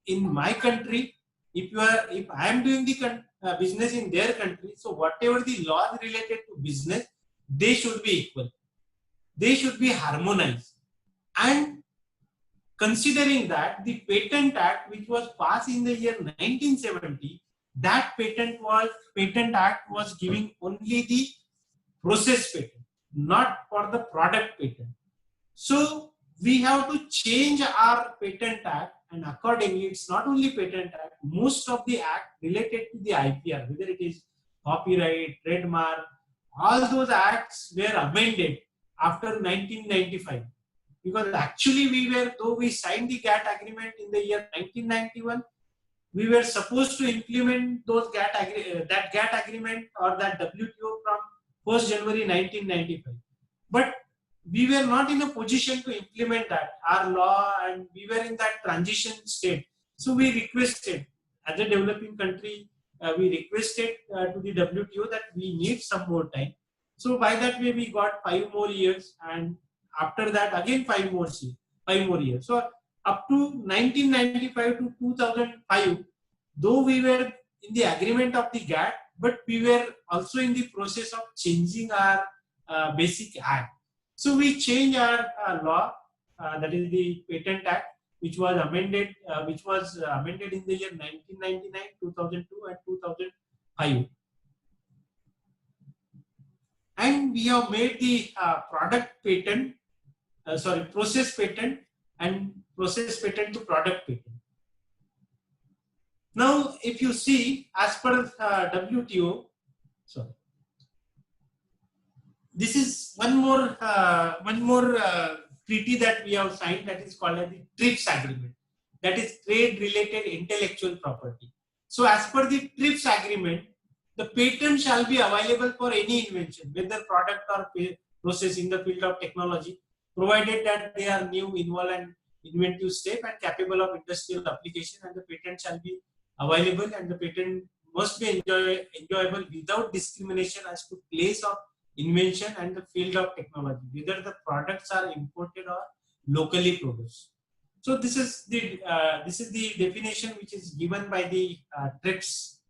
in my country, if I am doing the business in their country, so whatever the laws related to business, they should be equal. They should be harmonized. And considering that the Patent Act, which was passed in the year 1970, that Patent Act was giving only the process patent, not for the product patent. So we have to change our Patent Act, and accordingly, it's not only Patent Act, most of the act related to the IPR, whether it is copyright, trademark, all those acts were amended after 1995. Because actually though we signed the GATT agreement in the year 1991, we were supposed to implement those that GATT agreement or that WTO from 1st January 1995. But we were not in a position to implement that, our law, and we were in that transition state. So we requested, as a developing country, we requested to the WTO that we need some more time. So by that way, we got 5 more years, and after that, again 5 more years. So up to 1995 to 2005, though we were in the agreement of the GATT, but we were also in the process of changing our basic act. So we changed our law, that is the Patent Act, which was amended in the year 1999, 2002, and 2005. And we have made the process patent and process patent to product patent. Now, if you see, as per WTO, this is one more treaty that we have signed, that is called as the TRIPS agreement, that is trade related intellectual property. So as per the TRIPS agreement, the patent shall be available for any invention, whether product or process in the field of technology, provided that they are new, involved, and inventive step and capable of industrial application, and the patent shall be available, and the patent must be enjoyable without discrimination as to place of invention and the field of technology, whether the products are imported or locally produced. So this is the definition which is given by the TRIPS.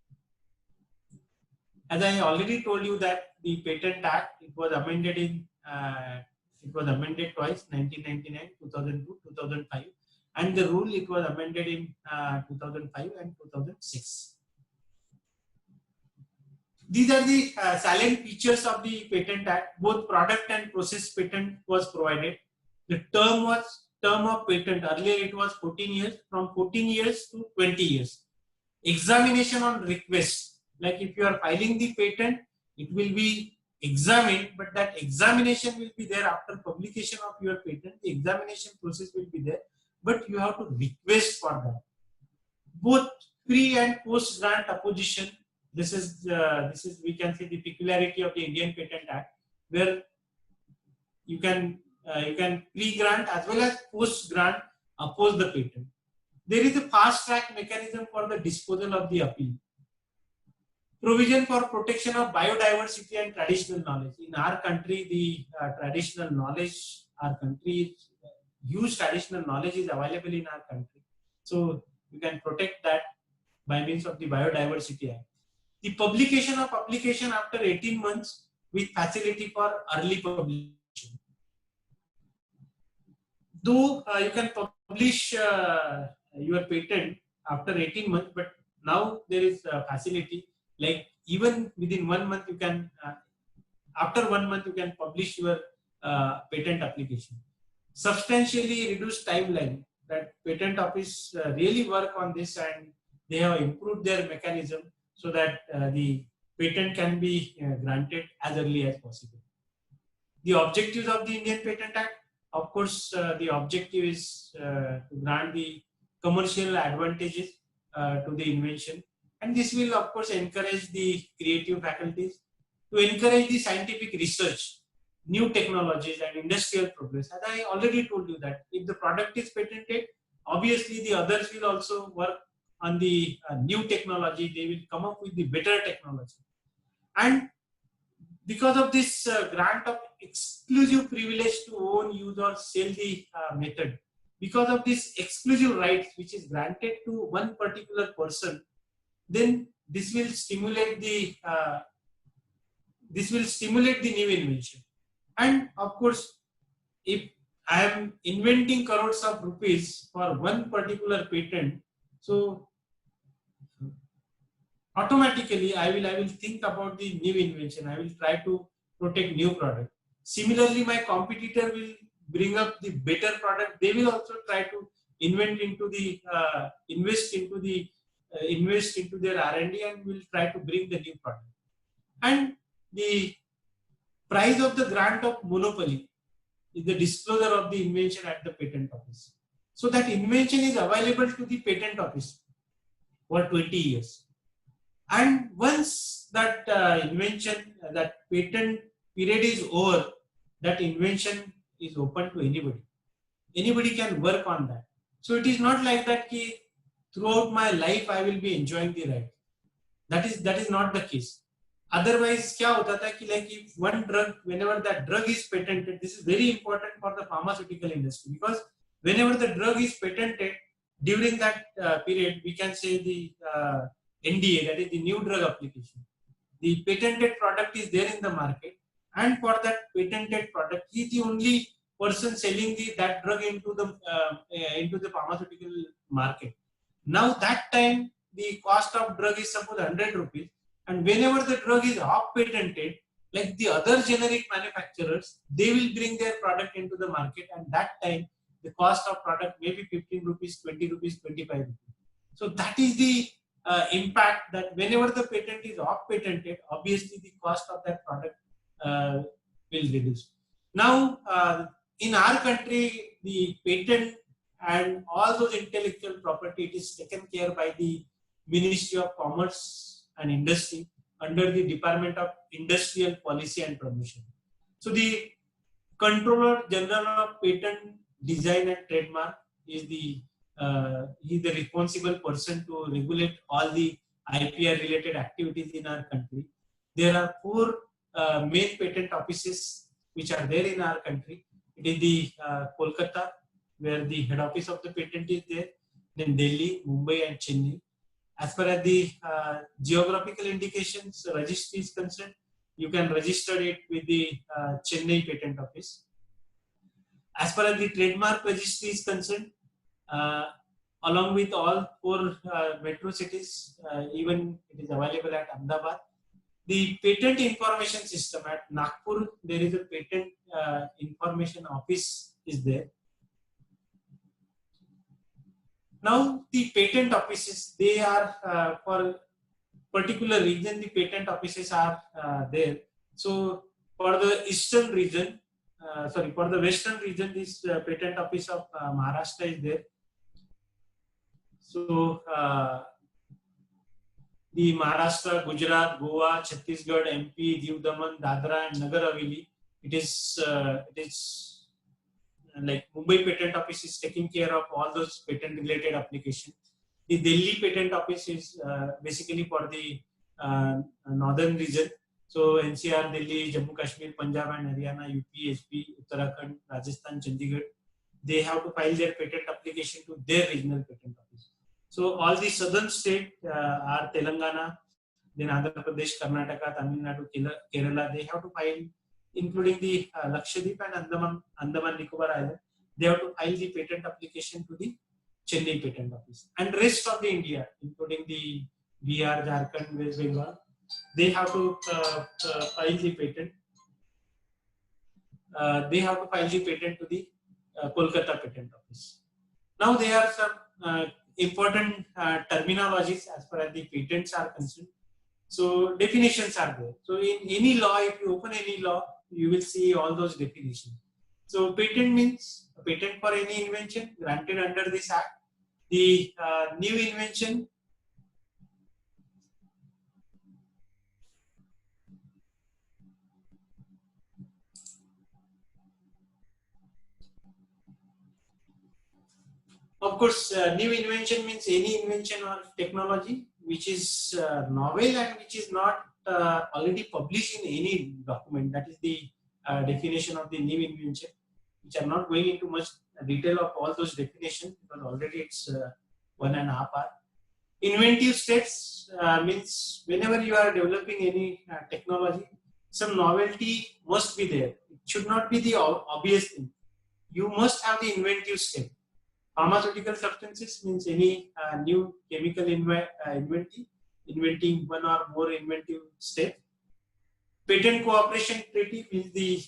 As I already told you that the Patent Act, it was amended twice, 1999, 2002, 2005, and the rule, it was amended in 2005 and 2006. These are the salient features of the Patent Act. Both product and process patent was provided. The term of patent, earlier it was 14 years, from 14 years to 20 years. Examination on request, like if you are filing the patent, it will be examined, but that examination will be there after publication of your patent. The examination process will be there, but you have to request for that. Both pre and post grant opposition. This is we can say the peculiarity of the Indian Patent Act, where you can pre-grant as well as post-grant oppose the patent. There is a fast-track mechanism for the disposal of the appeal. Provision for protection of biodiversity and traditional knowledge. In our country, the traditional knowledge, huge traditional knowledge is available in our country. So you can protect that by means of the Biodiversity Act. The publication of application after 18 months with facility for early publication. Though you can publish your patent after 18 months, but now there is a facility, like even within 1 month you can, after 1 month you can publish your patent application. Substantially reduced timeline, that patent office really work on this, and they have improved their mechanism so that the patent can be granted as early as possible. The objectives of the Indian Patent Act: of course, the objective is to grant the commercial advantages to the invention, and this will of course encourage the creative faculties to encourage the scientific research, new technologies and industrial progress. As I already told you that if the product is patented, obviously the others will also work on the new technology, they will come up with the better technology. And because of this grant of exclusive privilege to own, use or sell the method, because of this exclusive rights which is granted to one particular person, then this will stimulate the new invention. And of course, if I am inventing crores of rupees for one particular patent, so automatically I will think about the new invention. I will try to protect new product. Similarly, my competitor will bring up the better product. They will also try to invest into their R&D and will try to bring the new product. And the price of the grant of monopoly is the disclosure of the invention at the patent office. So that invention is available to the patent office for 20 years. And once that that patent period is over, that invention is open to anybody. Anybody can work on that. So it is not like that ki throughout my life I will be enjoying the right. That is not the case. Otherwise, क्या होता था कि like if one drug, whenever that drug is patented, this is very important for the pharmaceutical industry, because whenever the drug is patented, during that period, we can say the NDA, that is the new drug application. The patented product is there in the market, and for that patented product, he is the only person selling that drug into the pharmaceutical market. Now that time, the cost of drug is suppose 100 rupees, and whenever the drug is off patented, like the other generic manufacturers, they will bring their product into the market, and that time the cost of product may be 15 rupees, 20 rupees, 25 rupees. So that is the impact, that whenever the patent is off patented, obviously the cost of that product will reduce. Now, in our country, the patent and all those intellectual property, it is taken care by the Ministry of Commerce and Industry under the Department of Industrial Policy and Promotion. So the Controller General of Patent, Design and Trademark is the responsible person to regulate all the IPR related activities in our country. There are 4 main patent offices which are there in our country. It is the Kolkata, where the head office of the patent is there, then Delhi, Mumbai and Chennai. As far as the geographical indications registry is concerned, you can register it with the Chennai patent office. As far as the trademark registry is concerned, along with all 4 metro cities, even it is available at Ahmedabad. The patent information system at Nagpur, there is a patent information office is there. Now the patent offices, they are for particular region, the patent offices are there. So for the eastern region, for the western region, this patent office of Maharashtra is there. So the Maharashtra, Gujarat, Goa, Chhattisgarh, MP, Diu Daman, Dadra and Nagar Haveli, it is like Mumbai patent office is taking care of all those patent related applications. The Delhi patent office is basically for the northern region. So NCR, Delhi, Jammu Kashmir, Punjab and Haryana, UP, SP, Uttarakhand, Rajasthan, Chandigarh, they have to file their patent application to their regional patent office. So all the southern states are Telangana, then Andhra Pradesh, Karnataka, Tamil Nadu, Kerala, they have to file, including the Lakshadweep and Andaman Nicobar Island, they have to file the patent application to the Chennai patent office. And rest of the India, including the Bihar, Jharkhand, West Bengal, they have to file the patent. They have to file the patent to the Kolkata patent office. Now there are some important terminologies as far as the patents are concerned. So definitions are there. So in any law, if you open any law, you will see all those definitions. So patent means a patent for any invention granted under this act. The new invention of course, new invention means any invention or technology which is novel and which is not already published in any document. That is the definition of the new invention, which I'm not going into much detail of all those definitions because already it's 1.5 hours. Inventive states means whenever you are developing any technology, some novelty must be there. It should not be the obvious thing. You must have the inventive state. Pharmaceutical substances means any new chemical inventing one or more inventive step. Patent cooperation treaty means the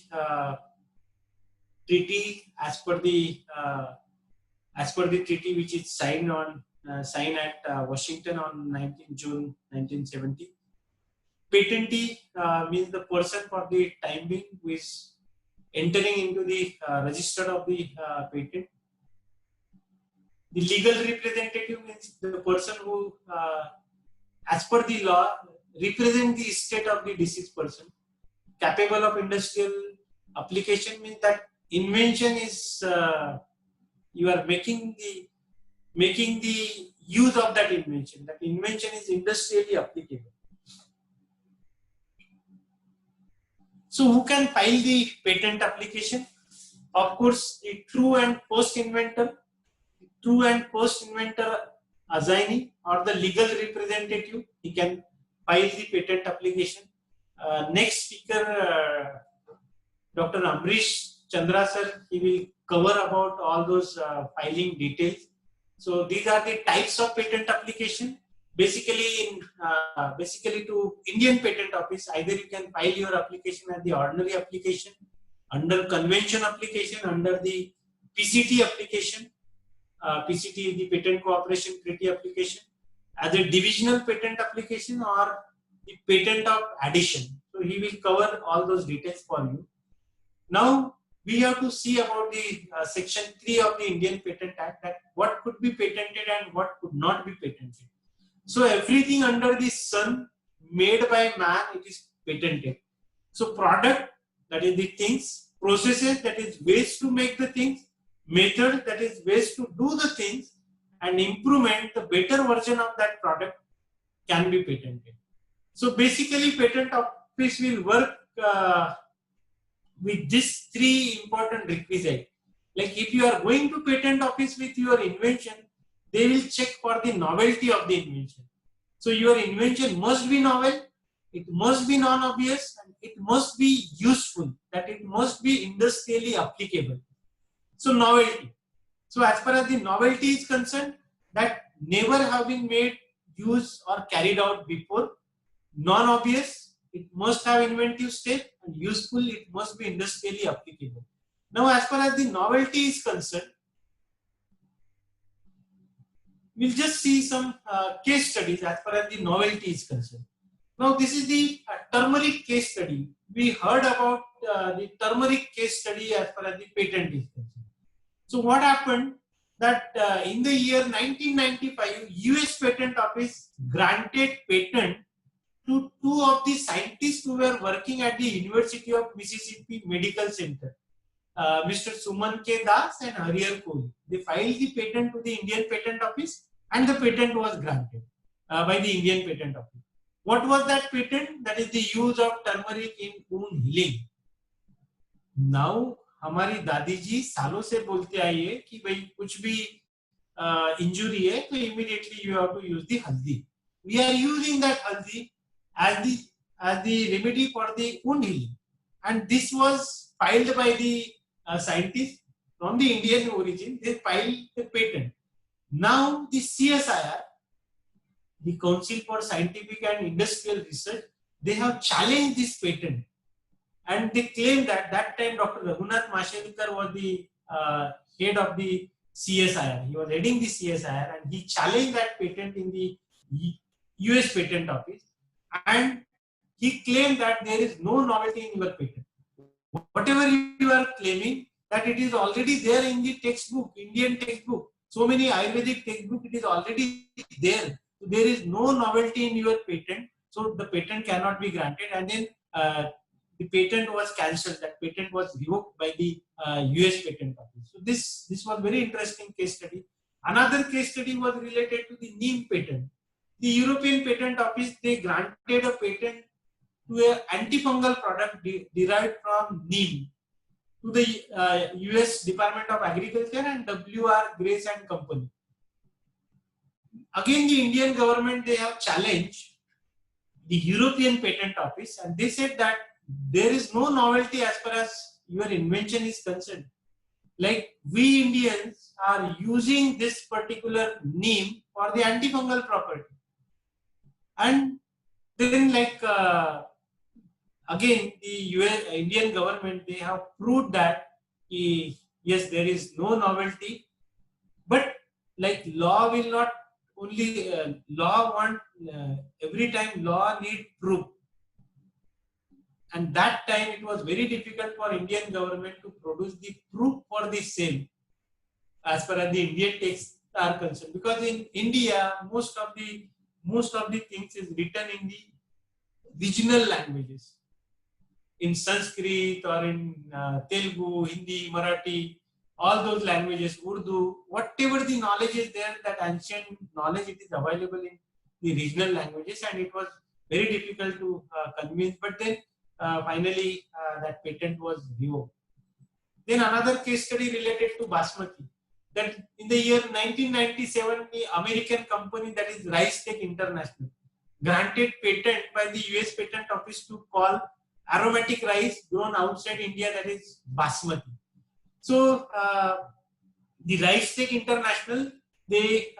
treaty as per the treaty which is signed at Washington on 19 June 1970. Patentee means the person for the time being who is entering into the register of the patent. The legal representative means the person who, as per the law, represent the estate of the deceased person. Capable of industrial application means that invention is you are making the use of that invention. That invention is industrially applicable. So who can file the patent application? Of course, the true and post inventor assignee or the legal representative, he can file the patent application. Next speaker, Dr. Amrish Chandra sir, he will cover about all those filing details. So these are the types of patent application. Basically, to Indian Patent Office, either you can file your application as the ordinary application, under convention application, under the PCT application. PCT is the Patent Cooperation Treaty application, as a divisional patent application or the patent of addition. So he will cover all those details for you. Now we have to see about the section 3 of the Indian Patent Act, that what could be patented and what could not be patented. So everything under the sun made by man, it is patented. So product, that is the things, processes, that is ways to make the things, method, that is ways to do the things, and improvement, the better version of that product, can be patented. So basically patent office will work with these 3 important requisites. Like if you are going to patent office with your invention, they will check for the novelty of the invention. So your invention must be novel, it must be non-obvious, and it must be useful, that it must be industrially applicable. So novelty. So as far as the novelty is concerned, that never have been made, used or carried out before. Non-obvious, it must have inventive state, and useful, it must be industrially applicable. Now as far as the novelty is concerned, we'll just see some case studies as far as the novelty is concerned. Now this is the turmeric case study. We heard about the turmeric case study as far as the patent is concerned. So what happened that in the year 1995, US Patent Office granted patent to 2 of the scientists who were working at the University of Mississippi Medical Center, Mr. Suman K. Das and Hariar Kohli. They filed the patent to the Indian Patent Office and the patent was granted by the Indian Patent Office. What was that patent? That is the use of turmeric in wound healing. Now, हमारी दादी जी सालों से बोलते आई है कि भाई कुछ भी इंजुरी है तो immediately you have to use the haldi. We are using that haldi as the remedy for the wound healing, and this was filed by the scientists from the Indian origin. They filed the patent. Now the CSIR, the Council for Scientific and Industrial Research, they have challenged this patent. And they claim that time Dr. Raghunath Mashelkar was the head of the CSIR. He was heading the CSIR and he challenged that patent in the US Patent Office. And he claimed that there is no novelty in your patent. Whatever you are claiming, that it is already there in the textbook, Indian textbook. So many Ayurvedic textbook, it is already there. So there is no novelty in your patent, so the patent cannot be granted. And then the patent was cancelled. That patent was revoked by the US Patent Office. So this was very interesting case study. Another case study was related to the neem patent. The European Patent Office, they granted a patent to an antifungal product derived from neem to the US Department of Agriculture and W.R. Grace and Company. Again, the Indian government, they have challenged the European Patent Office, and they said that there is no novelty as far as your invention is concerned. Like, we Indians are using this particular neem for the antifungal property. And then again, the Indian government, they have proved that yes, there is no novelty, but like law will not only, every time law need proof. And that time it was very difficult for Indian government to produce the proof for the same as far as the Indian texts are concerned. Because in India, most of the things is written in the regional languages. In Sanskrit or in Telugu, Hindi, Marathi, all those languages, Urdu, whatever the knowledge is there, that ancient knowledge, it is available in the regional languages, and it was very difficult to convince. But then finally that patent was revoked. Then another case study related to Basmati. That in the year 1997, the American company, that is Rice Tech International, granted patent by the US Patent Office to call aromatic rice grown outside India, that is Basmati. So the Rice Tech International, they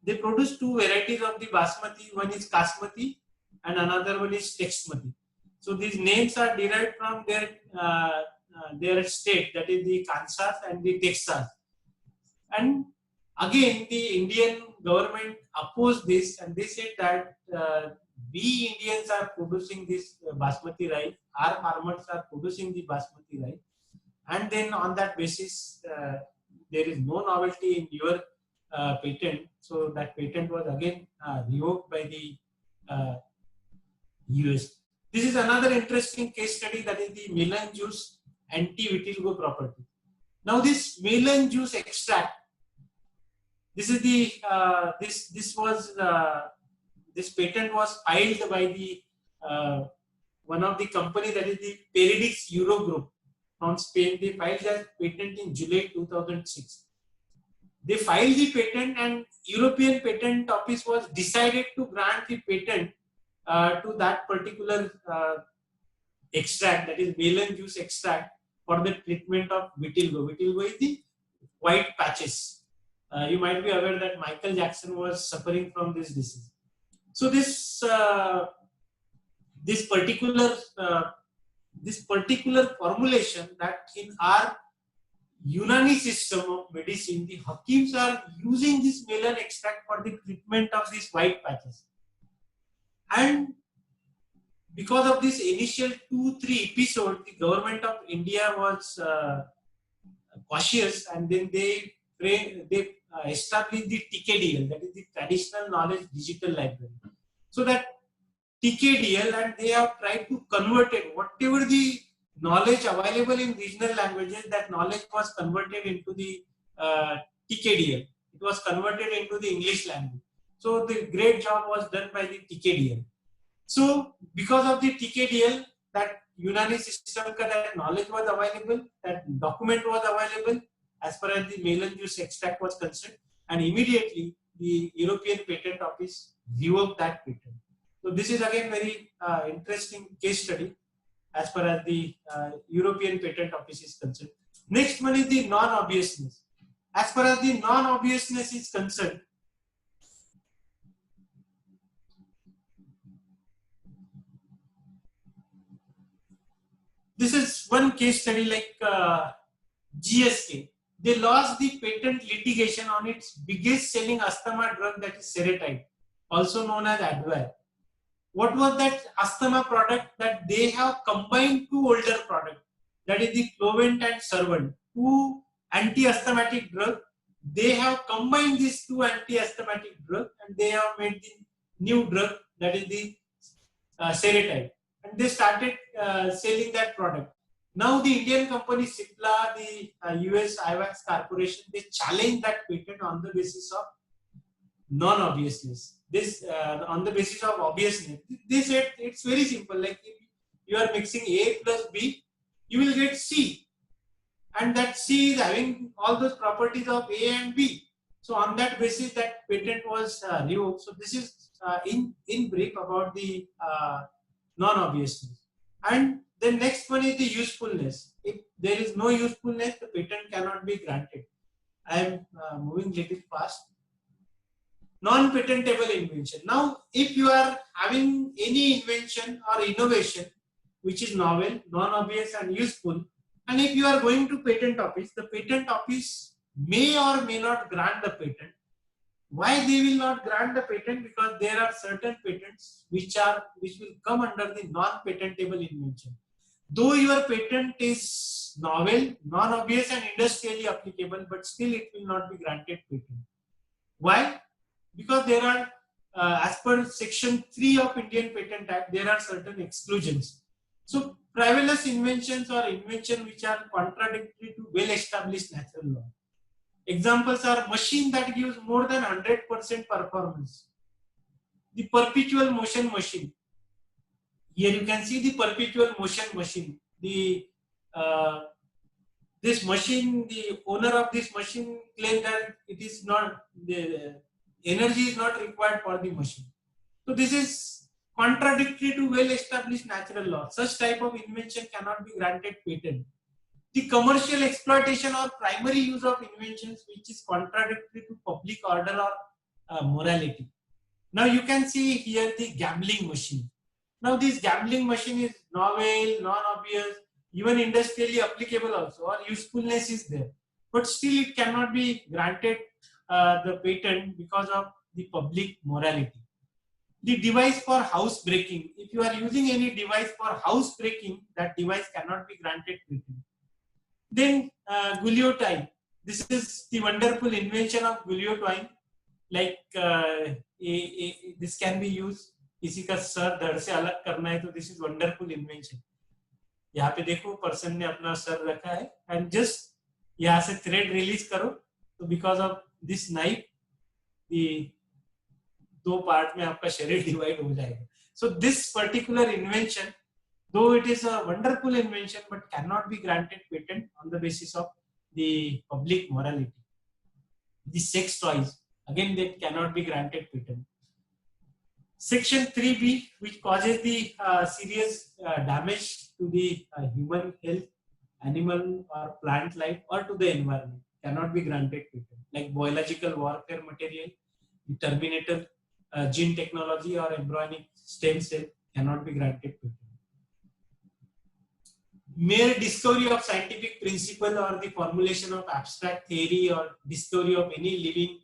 produce two varieties of the Basmati. One is Kasmati and another one is Texmati. So these names are derived from their state, that is the Kansas and the Texas. And again, the Indian government opposed this, and they said that we Indians are producing this Basmati rice, our farmers are producing the Basmati rice, and then on that basis, there is no novelty in your patent. So that patent was again revoked by the US. This is another interesting case study, that is the melon juice anti-vitiligo property. Now this melon juice extract, this is the this patent was filed by the one of the company, that is the Peridix Euro Group from Spain. They filed that patent in July 2006. They filed the patent, and European Patent Office was decided to grant the patent to that particular extract, that is melon juice extract, for the treatment of vitiligo. Vitiligo is the white patches. You might be aware that Michael Jackson was suffering from this disease. So this particular formulation, that in our Unani system of medicine, the Hakims are using this melon extract for the treatment of these white patches. And because of this initial 2-3 episode, the government of India was cautious, and then they established the TKDL, that is the Traditional Knowledge Digital Library. So that TKDL, and they have tried to convert it, whatever the knowledge available in regional languages, that knowledge was converted into the TKDL. It was converted into the English language. So the great job was done by the TKDL. So because of the TKDL, that Unani system, that knowledge was available, that document was available as far as the melon juice extract was concerned, and immediately the European Patent Office revoked that patent. So this is again very interesting case study as far as the European Patent Office is concerned. Next one is the non-obviousness. As far as the non-obviousness is concerned, this is one case study, like GSK. They lost the patent litigation on its biggest selling asthma drug, that is Seretide, also known as Advair. What was that asthma product? That they have combined two older products. that is the Flovent and Servant, two anti-asthmatic drugs. They have combined these two anti-asthmatic drugs and they have made the new drug, that is the Seretide, and they started selling that product. Now the Indian company Cipla, the US IVAX Corporation, they challenge that patent on the basis of non-obviousness. This on the basis of obviousness. They said it's very simple. Like if you are mixing A plus B, you will get C, and that C is having all those properties of A and B. So on that basis, that patent was revoked. So this is in brief about the non-obviousness. And the next one is the usefulness. If there is no usefulness, the patent cannot be granted. I am moving little fast. Non-patentable invention. Now, if you are having any invention or innovation which is novel, non-obvious and useful, and if you are going to patent office, the patent office may or may not grant the patent. Why they will not grant the patent? Because there are certain patents which will come under the non-patentable invention. Though your patent is novel, non-obvious and industrially applicable, but still it will not be granted patent. Why? Because there are, as per section 3 of Indian Patent Act, there are certain exclusions. So frivolous inventions or invention which are contradictory to well-established natural law. Examples are machine that gives more than 100% performance. The perpetual motion machine. Here you can see the perpetual motion machine. This machine, the owner of this machine claimed that it is not, the energy is not required for the machine. So this is contradictory to well-established natural law. Such type of invention cannot be granted patent. The commercial exploitation or primary use of inventions which is contradictory to public order or morality. Now you can see here the gambling machine. Now this gambling machine is novel, non-obvious, even industrially applicable also, or usefulness is there. But still it cannot be granted the patent because of the public morality. The device for house breaking. If you are using any device for house breaking, that device cannot be granted patent. Then guillotine. This is the wonderful invention of guillotine. Like this can be used. किसी का sir धड़ से अलग करना है तो this is wonderful invention. यहाँ पे देखो पर्सन ने अपना सर रखा है and just यहाँ से thread release करो तो because of this knife the दो पार्ट में आपका शरीर डिवाइड हो जाएगा. So this particular invention, though it is a wonderful invention, but cannot be granted patent on the basis of the public morality. The sex toys, again, they cannot be granted patent. Section 3B, which causes the serious damage to the human health, animal or plant life, or to the environment, cannot be granted patent. Like biological warfare material, the Terminator gene technology or embryonic stem cell cannot be granted patent. Mere discovery of scientific principle or the formulation of abstract theory or discovery of any living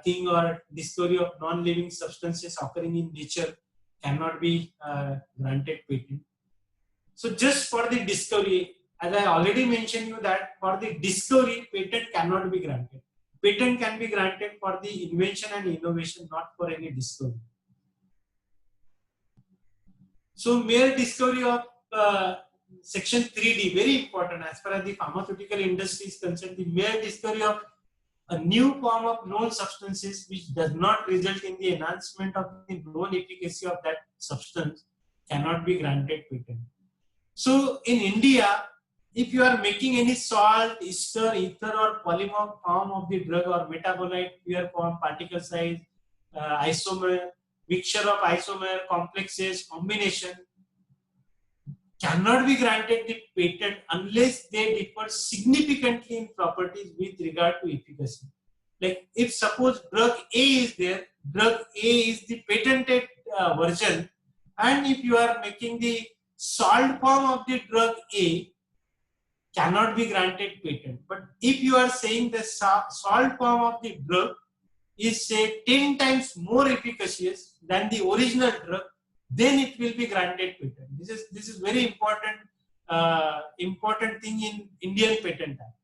thing or discovery of non-living substances occurring in nature cannot be granted patent. So just for the discovery, as I already mentioned you that for the discovery, patent cannot be granted. Patent can be granted for the invention and innovation, not for any discovery. So mere discovery of section 3D, very important as far as the pharmaceutical industry is concerned, the mere discovery of a new form of known substances which does not result in the enhancement of the known efficacy of that substance cannot be granted patent. So in India, if you are making any salt, ester, ether or polymer form of the drug or metabolite, pure form, particle size, isomer, mixture of isomer, complexes, combination, cannot be granted the patent unless they differ significantly in properties with regard to efficacy. Like if suppose drug A is there, drug A is the patented version, and if you are making the salt form of the drug A, cannot be granted patent. But if you are saying the salt form of the drug is say 10 times more efficacious than the original drug, then it will be granted patent. This is very important important thing in Indian Patent Act.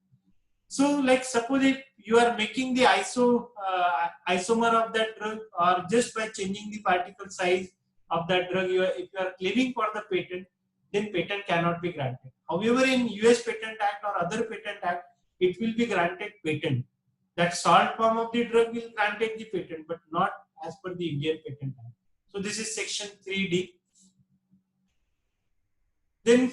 So, like suppose if you are making the isomer of that drug, or just by changing the particle size of that drug, if you are claiming for the patent, then patent cannot be granted. However, in US Patent Act or other patent act, it will be granted patent. That salt form of the drug will granted the patent, but not as per the Indian Patent Act. So this is section 3D. Then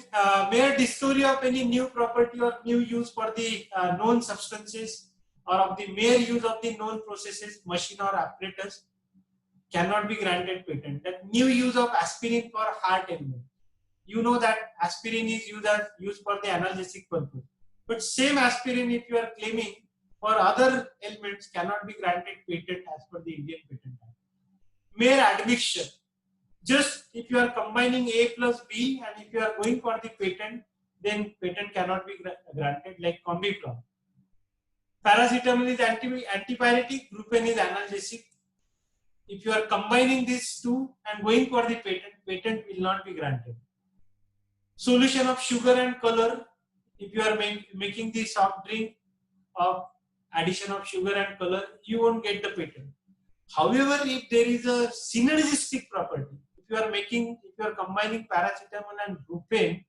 mere discovery of any new property or new use for the known substances, or of the mere use of the known processes, machine or apparatus, cannot be granted patent. That new use of aspirin for heart ailment. You know that aspirin is used for the analgesic purpose. But same aspirin, if you are claiming for other ailments, cannot be granted patent as per the Indian Patent Act. Mere admixture. Just if you are combining A plus B, and if you are going for the patent, then patent cannot be granted, like Combiflam. Paracetamol is antipyretic, Brufen is analgesic. If you are combining these two and going for the patent will not be granted. Solution of sugar and color. If you are making the soft drink of addition of sugar and color, you won't get the patent. However, if there is a synergistic property, if you are combining paracetamol and Brufen,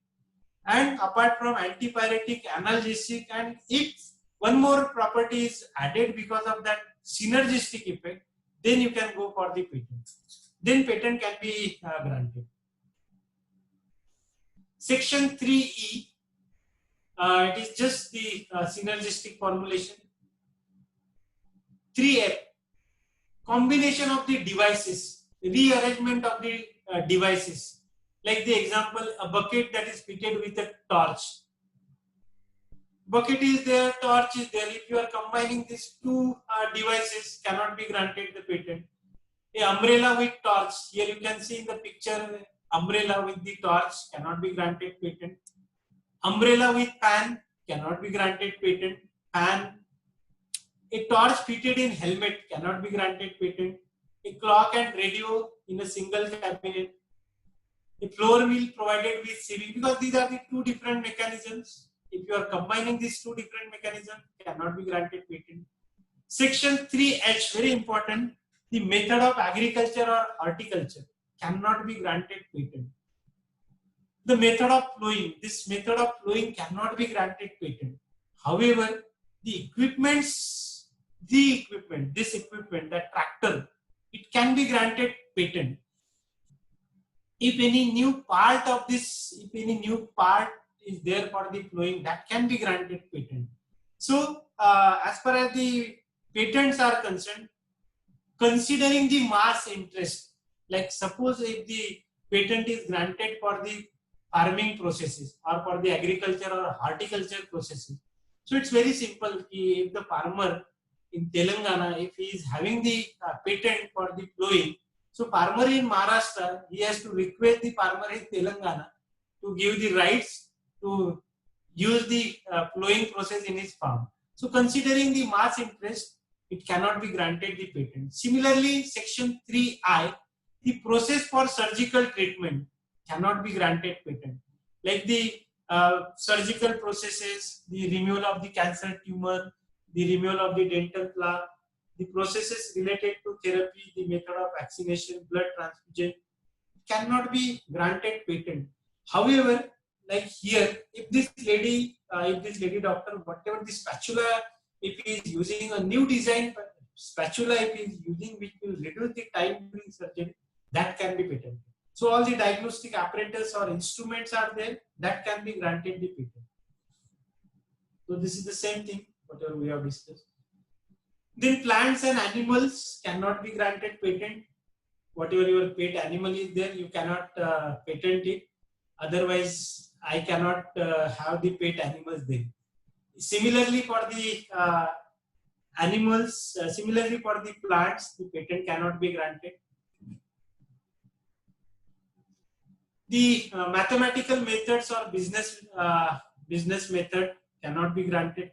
and apart from antipyretic, analgesic, and if one more property is added because of that synergistic effect, then you can go for the patent. Then patent can be granted. Section 3E, it is just the synergistic formulation. 3F, combination of the devices, rearrangement of the devices. Like the example, a bucket that is fitted with a torch. Bucket is there, torch is there. If you are combining these two devices, cannot be granted the patent. A umbrella with torch. Here you can see in the picture, umbrella with the torch cannot be granted patent. Umbrella with fan cannot be granted patent. Fan. A torch fitted in helmet cannot be granted patent. A clock and radio in a single cabinet. A floor wheel provided with CV, because these are the two different mechanisms. If you are combining these two different mechanisms, cannot be granted patent. Section 3H, very important. The method of agriculture or horticulture cannot be granted patent. The method of plowing, this method of plowing cannot be granted patent. However, this equipment, that tractor, it can be granted patent. If any new part of this, if any new part is there for the plowing, that can be granted patent. So, as far as the patents are concerned, considering the mass interest, like suppose if the patent is granted for the farming processes or for the agriculture or horticulture processes, so it's very simple. If the farmer in Telangana, if he is having the patent for the plowing, so farmer in Maharashtra, he has to request the farmer in Telangana to give the rights to use the plowing process in his farm. So considering the mass interest, it cannot be granted the patent. Similarly, section 3I, the process for surgical treatment cannot be granted patent. Like the surgical processes, the removal of the cancer tumor, the removal of the dental plaque, the processes related to therapy, the method of vaccination, blood transfusion, cannot be granted patent. However, like here, if this lady doctor, whatever the spatula, if he is using a new design spatula, if he is using which will reduce the time during surgery, that can be patented. So all the diagnostic apparatus or instruments are there, that can be granted the patent. So this is the same thing, whatever we have discussed. Then plants and animals cannot be granted patent. Whatever your pet animal is there, you cannot patent it. Otherwise, I cannot have the pet animals there. Similarly, for the animals, similarly for the plants, the patent cannot be granted. The mathematical methods or business method cannot be granted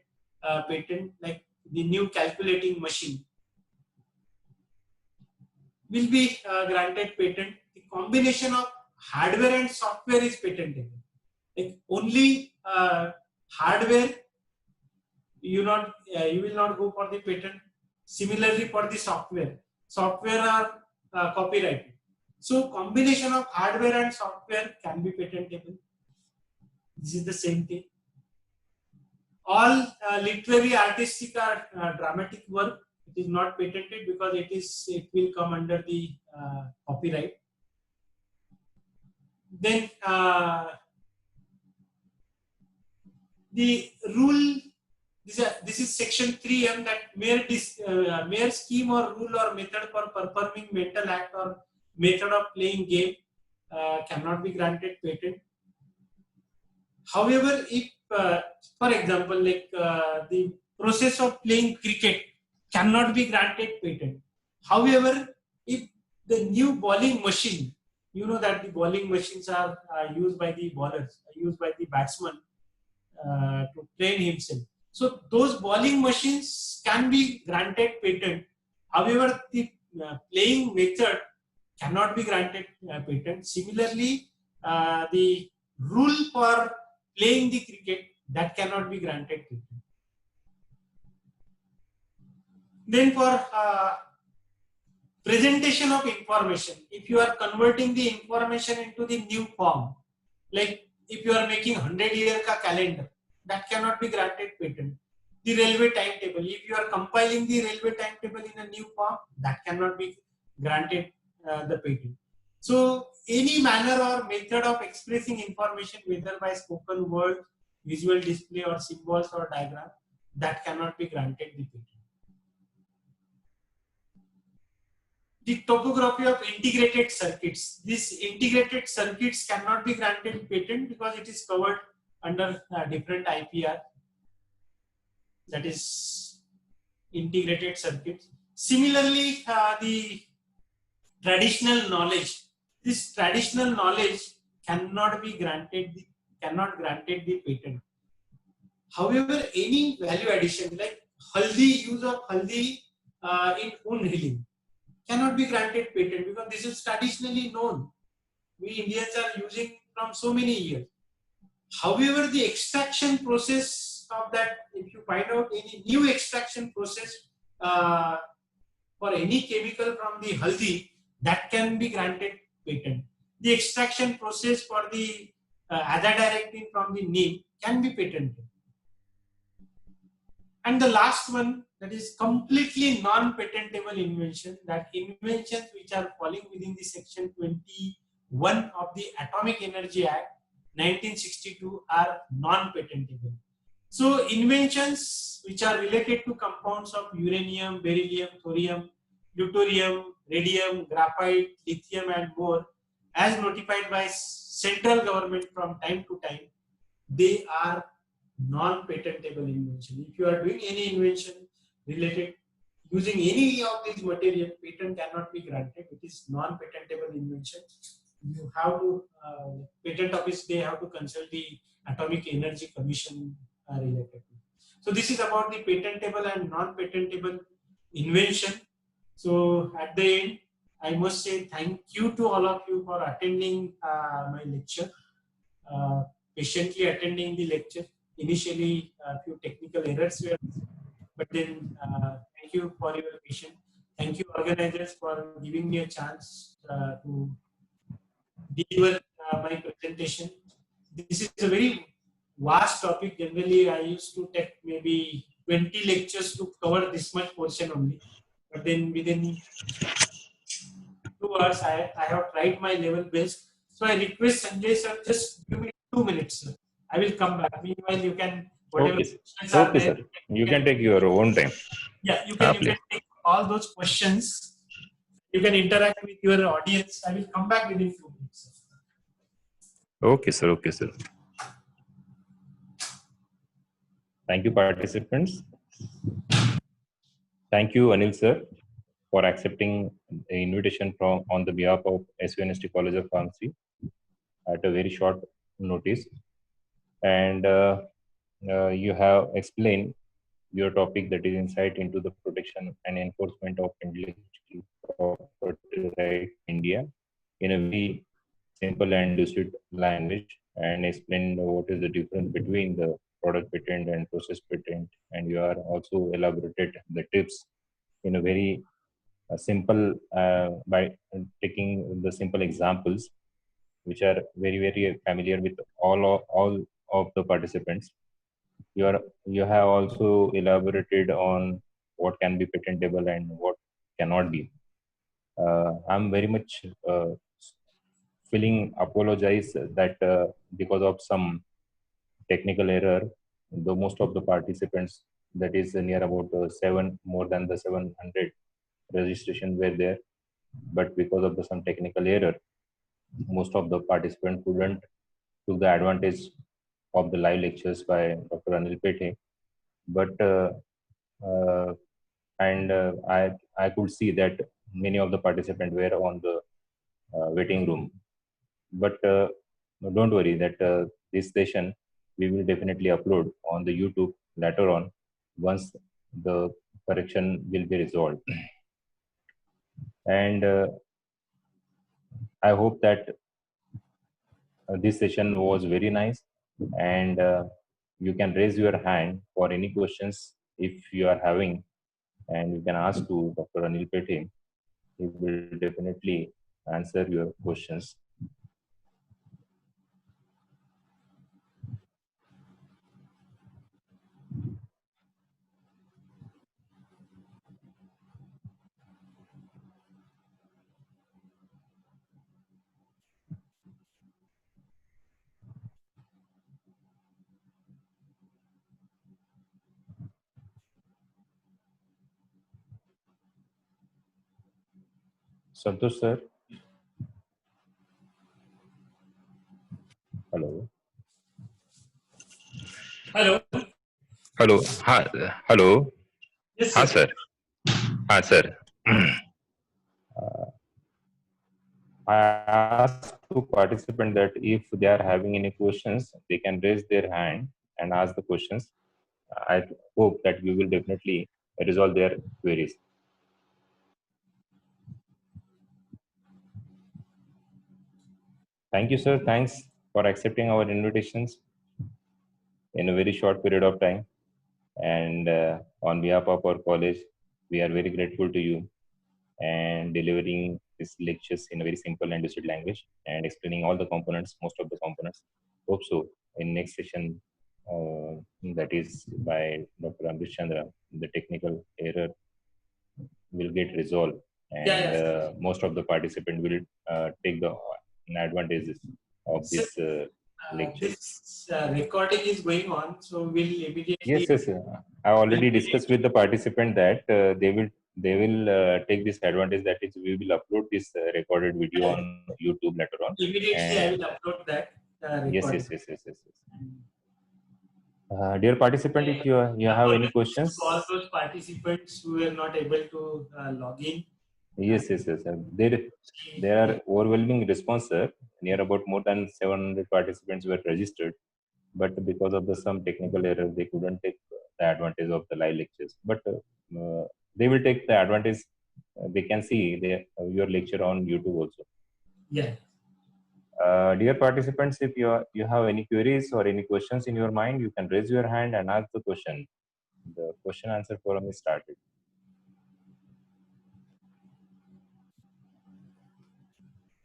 patent, like the new calculating machine will be granted patent. The combination of hardware and software is patentable. Like only hardware, you will not go for the patent. Similarly for the software are copyrighted. So combination of hardware and software can be patentable. This is the same thing. All literary, artistic, or dramatic work, it is not patented because it will come under the copyright. Then the rule, this is section 3M, that mere scheme or rule or method for performing mental act or method of playing game cannot be granted patent. However, if for example, like the process of playing cricket cannot be granted patent. However, if the new bowling machine, you know that the bowling machines are used by the bowlers, used by the batsman to train himself. So those bowling machines can be granted patent. However, the playing method cannot be granted patent. Similarly, the rule for playing the cricket, that cannot be granted patent. Then for presentation of information, if you are converting the information into the new form, like if you are making 100-year calendar, that cannot be granted patent. The railway timetable, if you are compiling the railway timetable in a new form, that cannot be granted the patent. So any manner or method of expressing information, whether by spoken word, visual display, or symbols or diagram, that cannot be granted the patent. The topography of integrated circuits. These integrated circuits cannot be granted patent because it is covered under different IPR, that is integrated circuits. Similarly, the traditional knowledge. This traditional knowledge cannot be granted the patent. However, any value addition like use of haldi in wound healing cannot be granted patent because this is traditionally known. We Indians are using from so many years. However, the extraction process of that, if you find out any new extraction process for any chemical from the haldi, that can be granted patent. The extraction process for the azadirachtin from the neem can be patented. And the last one, that is completely non-patentable invention, that inventions which are falling within the section 21 of the Atomic Energy Act 1962 are non-patentable. So inventions which are related to compounds of uranium, beryllium, thorium, deuterium, radium, graphite, lithium, and more, as notified by central government from time to time, they are non-patentable invention. If you are doing any invention related using any of these material, patent cannot be granted. It is non-patentable invention. You have to patent office, they have to consult the Atomic Energy Commission related. So this is about the patentable and non-patentable invention. So at the end, I must say thank you to all of you for attending my lecture, patiently attending the lecture. Initially, a few technical errors were, but then thank you for your patience. Thank you, organizers, for giving me a chance to deliver my presentation. This is a very vast topic. Generally, I used to take maybe 20 lectures to cover this much portion only. But then within 2 hours, I have tried my level best. So I request Sanjay sir, just give me 2 minutes, sir. I will come back. Meanwhile, you can, whatever questions are Okay, there, sir. You can take your own time. Yeah, you can take all those questions. You can interact with your audience. I will come back within 2 minutes. Sir. Okay, sir. Okay, sir. Thank you, participants. Thank you, Anil sir, for accepting the invitation from on the behalf of SUNST College of Pharmacy at a very short notice. And you have explained your topic, that is insight into the protection and enforcement of intellectual property right in India, in a very simple and lucid language and explained what is the difference between the product patent and process patent. And you are also elaborated the tips in a very simple by taking the simple examples which are very familiar with all of the participants. You have also elaborated on what can be patentable and what cannot be. I'm very much feeling apologize that because of some technical error, the most of the participants, that is near about seven, more than the 700 registration were there, but because of the some technical error, most of the participants couldn't took the advantage of the live lectures by Dr. Anil Pethe. But uh, and I could see that many of the participants were on the waiting room. But don't worry that this session we will definitely upload on the YouTube later on once the correction will be resolved. And I hope that this session was very nice, and you can raise your hand for any questions if you are having, and you can ask to Dr. Anil Pethe. He will definitely answer your questions. Santosh sir, hello. Hello. Hello. Hi. Hello. Yes, Hi, sir. sir. Hi, sir. I asked to participant that if they are having any questions, they can raise their hand and ask the questions. I hope that we will definitely resolve their queries. Thank you, sir. Thanks for accepting our invitations in a very short period of time. And on behalf of our college, we are very grateful to you and delivering these lectures in a very simple and lucid language and explaining all the components, most of the components. Hope so. In next session, that is by Dr. Amrish Chandra, the technical error will get resolved, Yeah, and yeah. most of the participant will take the advantages of Sir, these lectures. this recording is going on, so we'll immediately. Yes. I already discussed with the participant that they will take this advantage. That is, we will upload this recorded video on YouTube later on. Immediately, I And will upload that yes, recording. yes. Dear participant, if you have any Apologies to all questions, those participants who were not able to log in. yes. There are overwhelming response, sir. Near about more than 700 participants were registered, but because of the some technical error, they couldn't take the advantage of the live lectures. But they will take the advantage. They can see your lecture on YouTube also. Yeah. Dear participants, if you have any queries or any questions in your mind, you can raise your hand and ask the question. The question answer forum is started.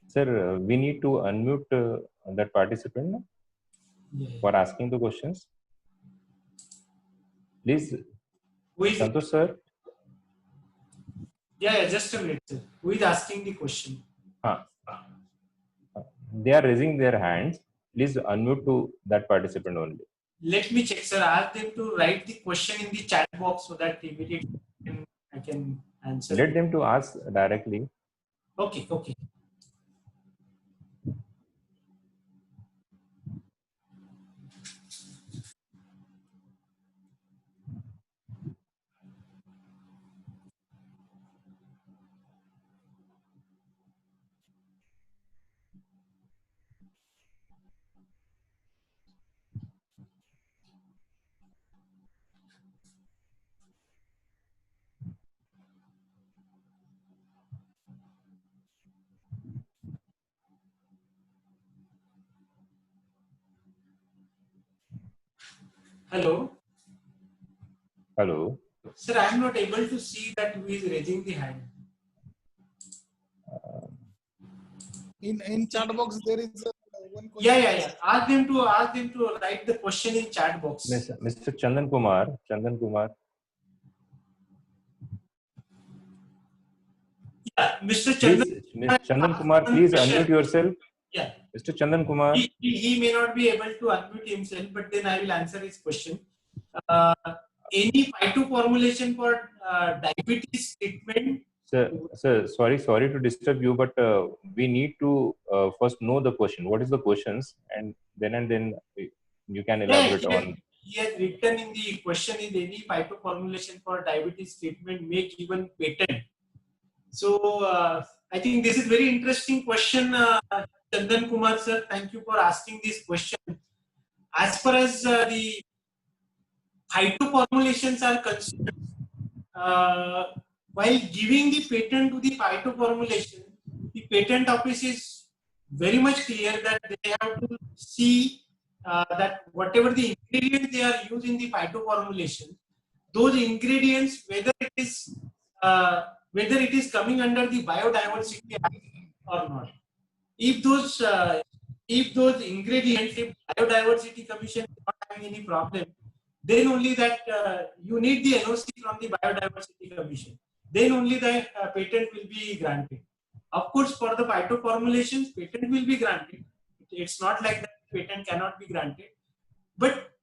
Sir, we need to unmute that participant Yeah. for asking the questions. Please, Who is? Santosh sir. Yeah, just a minute, sir. Who is asking the question? Huh. They are raising their hands. Please unmute to that participant only. Let me check, sir. Ask them to write the question in the chat box so that immediately I can answer Let it. them to ask directly. Okay. Hello. Hello. Sir, I am not able to see that who is raising the hand. In chat box there is one question. Yeah. Ask them to write the question in chat box. Mr. Chandan Kumar. Yeah, Mr. Please, Chandan. Chandan Kumar, please unmute yourself. Yeah. Mr. Chandan Kumar. He may not be able to unmute himself, but then I will answer his question. Any phyto formulation for diabetes treatment? Sir, sorry to disturb you, but we need to first know the question. What is the questions, and then you can elaborate on. He has written in the question: is any phyto formulation for diabetes treatment may given patent? So I think this is very interesting question, Chandan Kumar sir. Thank you for asking this question. As far as the phyto formulations are concerned, while giving the patent to the phyto formulation, the patent office is very much clear that they have to see that whatever the ingredients they are using the phyto formulation, those ingredients, whether it is coming under the Biodiversity Act or not. If those ingredients, if Biodiversity Commission is not having any problem, then only that you need the NOC from the Biodiversity Commission. Then only the patent will be granted. Of course, for the phyto formulations, patent will be granted. It's not like that patent cannot be granted. But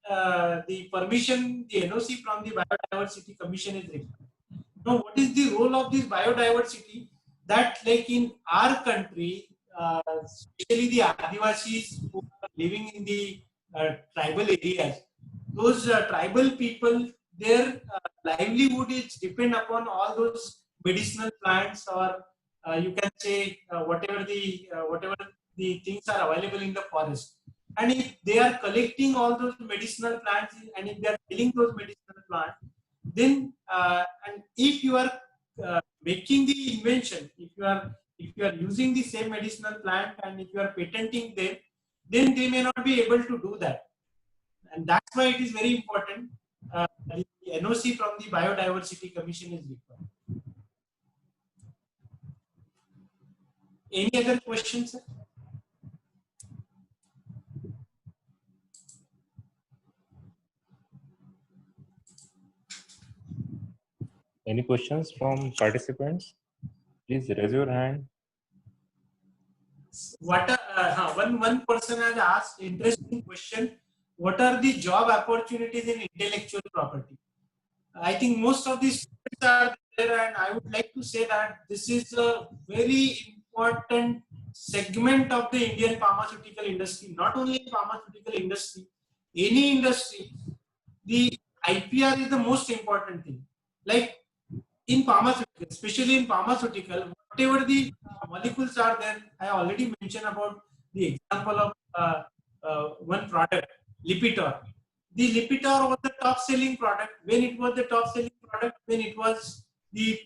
the permission, the NOC from the Biodiversity Commission is required. Now, what is the role of this biodiversity? That, like in our country, especially the Adivasis who are living in the tribal areas, those tribal people, their livelihood is depend upon all those medicinal plants, or you can say whatever the things are available in the forest. And if they are collecting all those medicinal plants, and if they are selling those medicinal plants, then and if you are making the invention, if you are using the same medicinal plant and if you are patenting them, then they may not be able to do that. And that's why it is very important. The NOC from the Biodiversity Commission is required. Any other questions, sir? Any questions from participants? Please raise your hand. One person has asked interesting question. What are the job opportunities in intellectual property? I think most of these students are there, and I would like to say that this is a very important segment of the Indian pharmaceutical industry. Not only in pharmaceutical industry, any industry, the IPR is the most important thing. Like in pharmaceutical, especially in pharmaceutical, whatever the molecules are there, I already mentioned about the example of one product, Lipitor. The Lipitor was the top selling product. When it was the top selling product, when it was the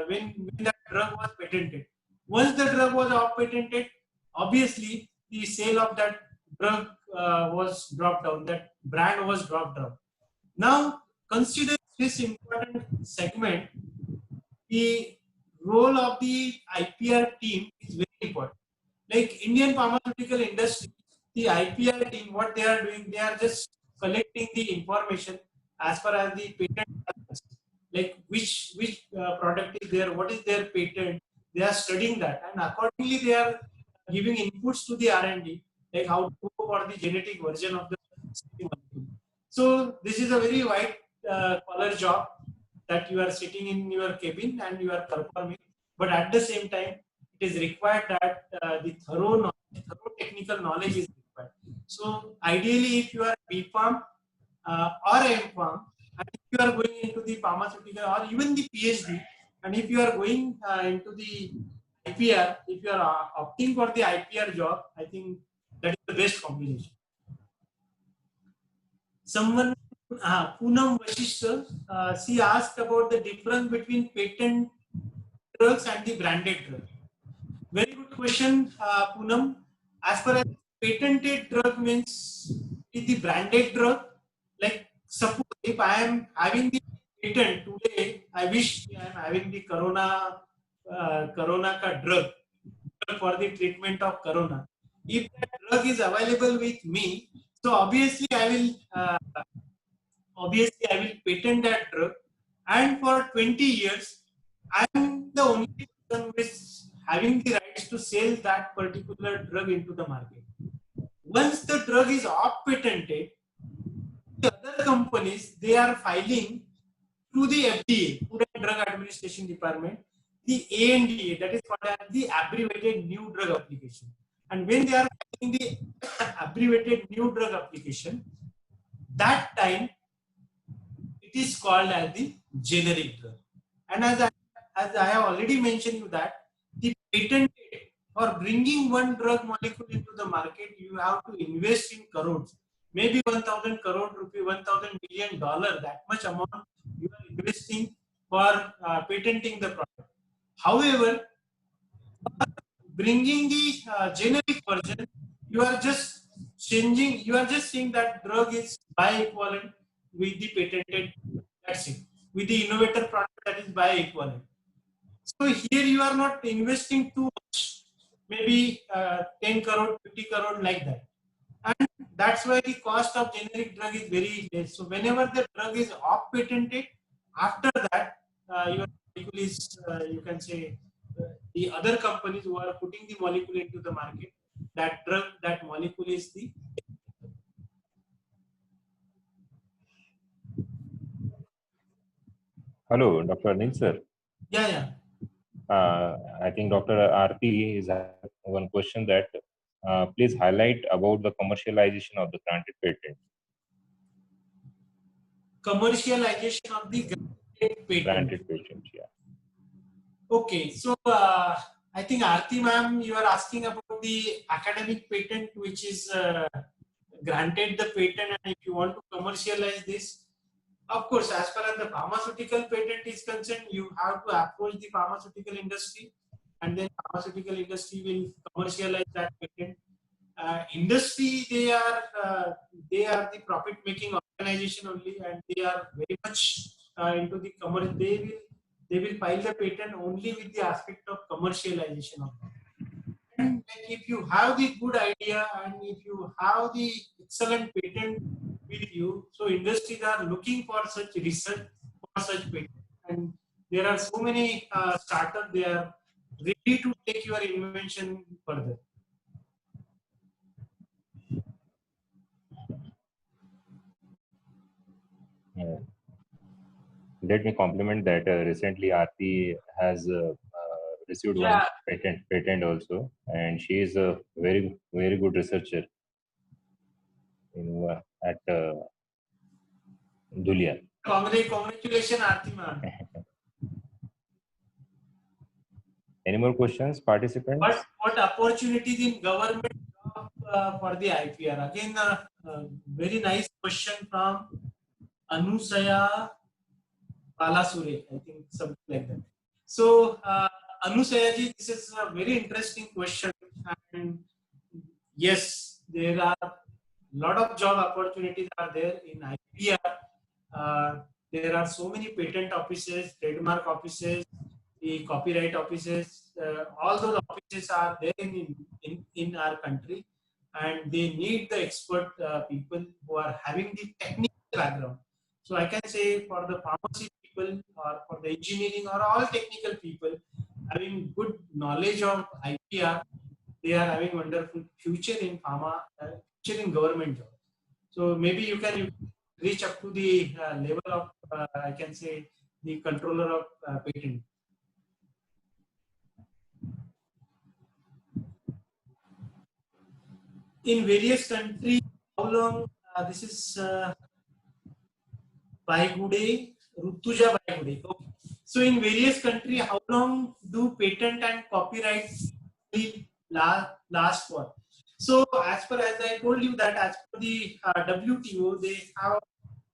when that drug was patented. Once the drug was off patented, obviously the sale of that drug was dropped down. That brand was dropped down. Now consider this important segment. The role of the IPR team is very important. Like Indian pharmaceutical industry, the IPR team, what they are doing, they are just collecting the information as far as the patent, like which product is there, what is their patent. They are studying that, and accordingly they are giving inputs to the R&D, like how to go for the genetic version of the molecule. So this is a very white collar job that you are sitting in your cabin and you are performing, but at the same time it is required that the thorough technical knowledge is required. So ideally, if you are B.Pharm or M.Pharm, and if you are going into the pharmaceutical or even the PhD, and if you are going into the IPR, if you are opting for the IPR job, I think that is the best combination. Someone, Poonam Vashishta, she asked about the difference between patent drugs and the branded drug. Very good question, Poonam. As far as patented drug means, is the branded drug, like suppose if I am having the patent today, I wish I am having the corona drug for the treatment of corona. If that drug is available with me, so obviously I will patent that drug, and for 20 years I am the only person who is having the rights to sell that particular drug into the market. Once the drug is off patented, the other companies, they are filing to the FDA, Food and Drug Administration Department, the ANDA, that is called as the abbreviated new drug application. And when they are filing the abbreviated new drug application, that time it is called as the generic drug. And as I have already mentioned you that the patent for bringing one drug molecule into the market, you have to invest in crores, maybe 1,000 crore rupee, $1,000 million, that much amount you are investing for patenting the product. However, bringing the generic version, you are just changing, you are just saying that drug is bioequivalent with the patented, that's it, with the innovator product that is bioequivalent. So here you are not investing too much, maybe 10 crore, 50 crore, like that. And that's why the cost of generic drug is very less. So whenever the drug is off patented, after that, your molecule is, you can say, the other companies who are putting the molecule into the market, that drug, that molecule is the. Hello, Dr. Anil sir. Yeah, yeah. I think Dr. Aarti is having one question that please highlight about the commercialization of the granted patent. Commercialization of the granted patent. Granted patent, yeah. Okay, so I think Aarti ma'am, you are asking about the academic patent which is granted the patent, and if you want to commercialize this, of course, as far as the pharmaceutical patent is concerned, you have to approach the pharmaceutical industry, and then pharmaceutical industry will commercialize that patent. Industry, they are the profit making organization only, and they are very much into the commercial. They will file the patent only with the aspect of commercialization of that. And if you have the good idea and if you have the excellent patent with you, so industries are looking for such research, for such patent, and there are so many startups, they are ready to take your invention further. Yeah. Let me compliment that recently Aarti has received one patent also, and she is a very good researcher in at Dhulia. Congratulations, Aarti ma'am. Any more questions, participants? What opportunities in government job for the IPR? Again, very nice question from Anusaya Palasure, I think something like that. So, Anusaya ji, this is a very interesting question, and yes, there are a lot of job opportunities are there in IPR. There are so many patent offices, trademark offices, the copyright offices. All those offices are there in our country, and they need the expert people who are having the technical background. So I can say for the pharmacy people or for the engineering or all technical people having good knowledge of IPR, they are having wonderful future in pharma, future in government job. So maybe you can reach up to the level of, I can say, the controller of patent. In various countries, how long, this is Baigude, Rutuja Baigude. Okay. So in various countries, how long do patent and copyright last for? So as per as I told you that as per the WTO, they have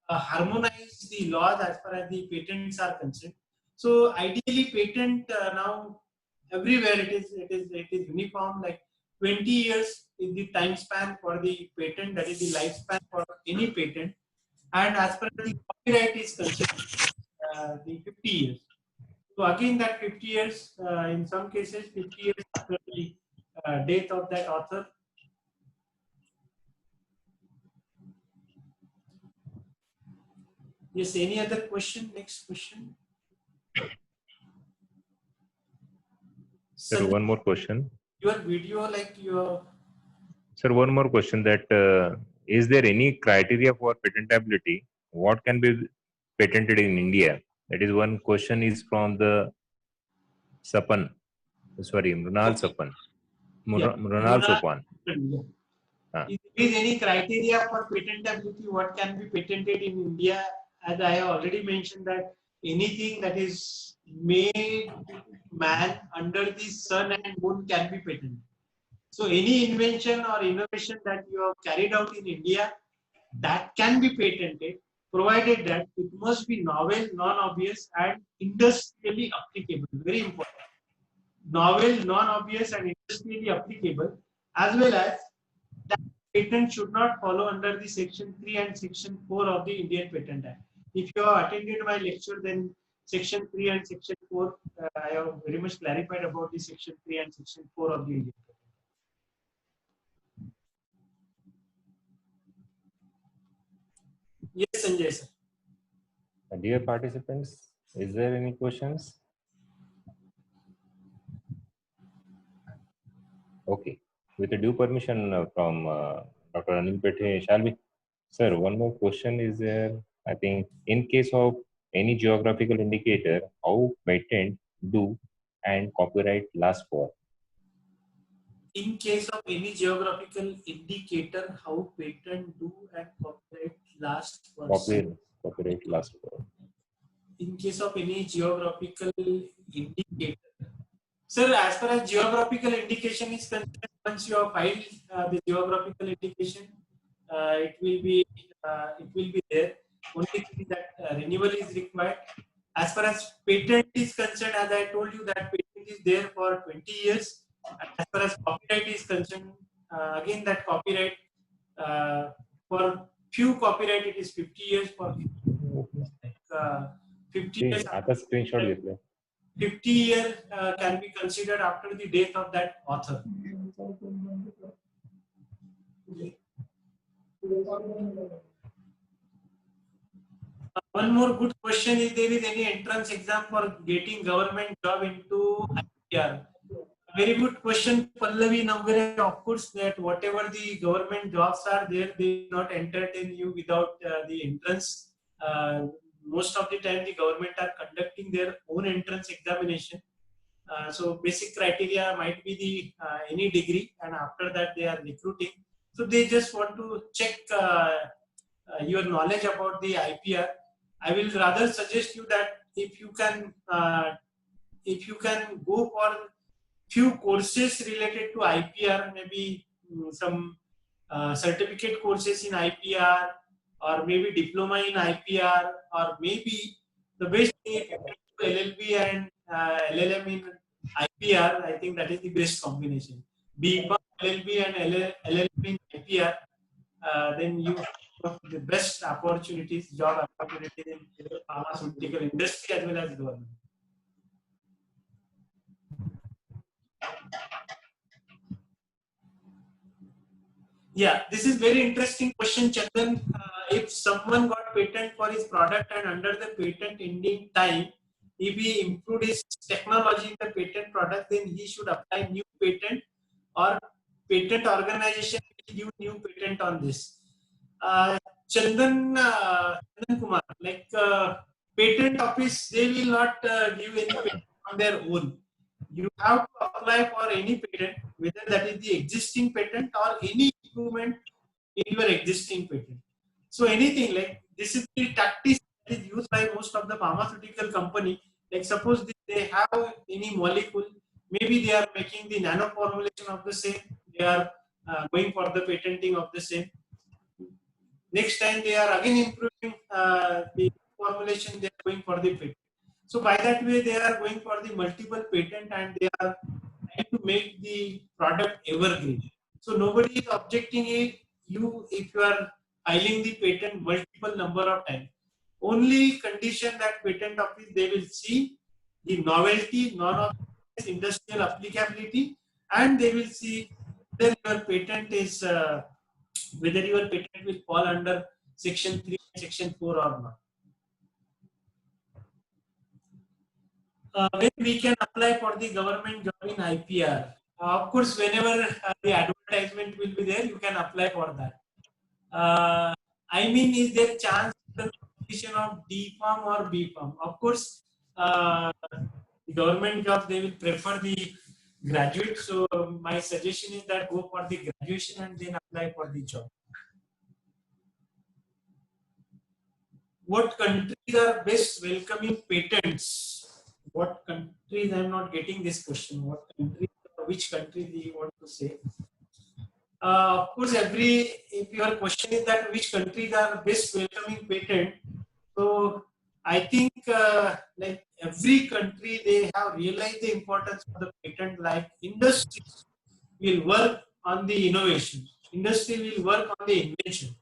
harmonized the laws as far as the patents are concerned. So ideally, patent now everywhere it is uniform, like 20 years is the time span for the patent, that is the lifespan for any patent. and as per the copyright is concerned, the 50 years. So again, that 50 years, in some cases, 50 years after the death of that author. Yes, any other question? Next question. Sir, Sanjay, one more question. your video, like your. Sir, one more question that is there any criteria for patentability? What can be patented in India? That is one question is from the Sapan. Sorry, Mrunal Okay. Sapan. Yeah. Mrunal Sopan. Yeah. Ah. If there is any criteria for patentability, what can be patented in India? As I have already mentioned that anything that is made man under the sun and moon can be patented. So any invention or innovation that you have carried out in India that can be patented, provided that it must be novel, non-obvious, and industrially applicable. Very important. Novel, non-obvious, and industrially applicable, as well as that patent should not follow under the section 3 and section 4 of the Indian Patent Act. If you have attended my lecture, then section 3 and section 4, I have very much clarified about the section 3 and section 4 of the Indian Patent Act. Yes, Sanjay sir. Dear participants, is there any questions? Okay. With the due permission from Dr. Anil Pethe, shall we? Sir, one more question is there. I think in case of any geographical indicator, how patent do and copyright last for? In case of any geographical indicator, how patent do and copyright last for. Copyright last for. In case of any geographical indicator. Sir, as far as geographical indication is concerned, once you have filed the geographical indication, it will be there. Only thing is that renewal is required. As far as patent is concerned, as I told you, that patent is there for 20 years. And as far as copyright is concerned, again that copyright for few copyright it is 50 years. For 50 years. आता screenshot घेतले. 50 years can be considered after the death of that author. One more good question is, there is any entrance exam for getting government job into IPR? Very good question, Pallavi Navgare. Of course, that whatever the government jobs are there, they not entertain you without the entrance. Most of the time, the government are conducting their own entrance examination. So basic criteria might be the any degree, and after that they are recruiting. So they just want to check your knowledge about the IPR. I will rather suggest you that if you can go for few courses related to IPR, maybe some certificate courses in IPR, or maybe diploma in IPR, or maybe the best thing LLB and LLM in IPR. I think that is the best combination. BPA, LLB and LLB in IPR, then you have the best opportunities, job opportunities in the pharmaceutical industry as well as government. Yeah, this is very interesting question, Chandan. If someone got patent for his product and under the patent ending time, if he improved his technology in the patent product, then he should apply new patent, or patent organization will give new patent on this. Chandan Kumar, like patent office, they will not give any patent on their own. You have to apply for any patent, whether that is the existing patent or any improvement in your existing patent. So anything like this is the tactics that is used by most of the pharmaceutical company. Like suppose they have any molecule, maybe they are making the nano formulation of the same, they are going for the patenting of the same. Next time they are again improving the formulation, they are going for the patent. So by that way, they are going for the multiple patent, and they are trying to make the product evergreen. So nobody is objecting it. If you are filing the patent multiple number of times. Only condition that patent office, they will see the novelty, non-obvious industrial applicability, and they will see whether your patent is whether your patent will fall under section 3 and section 4 or not. When we can apply for the government job in IPR? Of course, whenever the advertisement will be there, you can apply for that. I mean, is there chance for the competition of D farm or B farm? Of course, the government jobs, they will prefer the graduate. So my suggestion is that go for the graduation and then apply for the job. What countries are best welcoming patents? What countries? I am not getting this question. What country? Which country do you want to say? Of course, if your question is that which countries are best welcoming patent, so I think like every country, they have realized the importance of the patent. Like industry will work on the innovation, industry will work on the invention.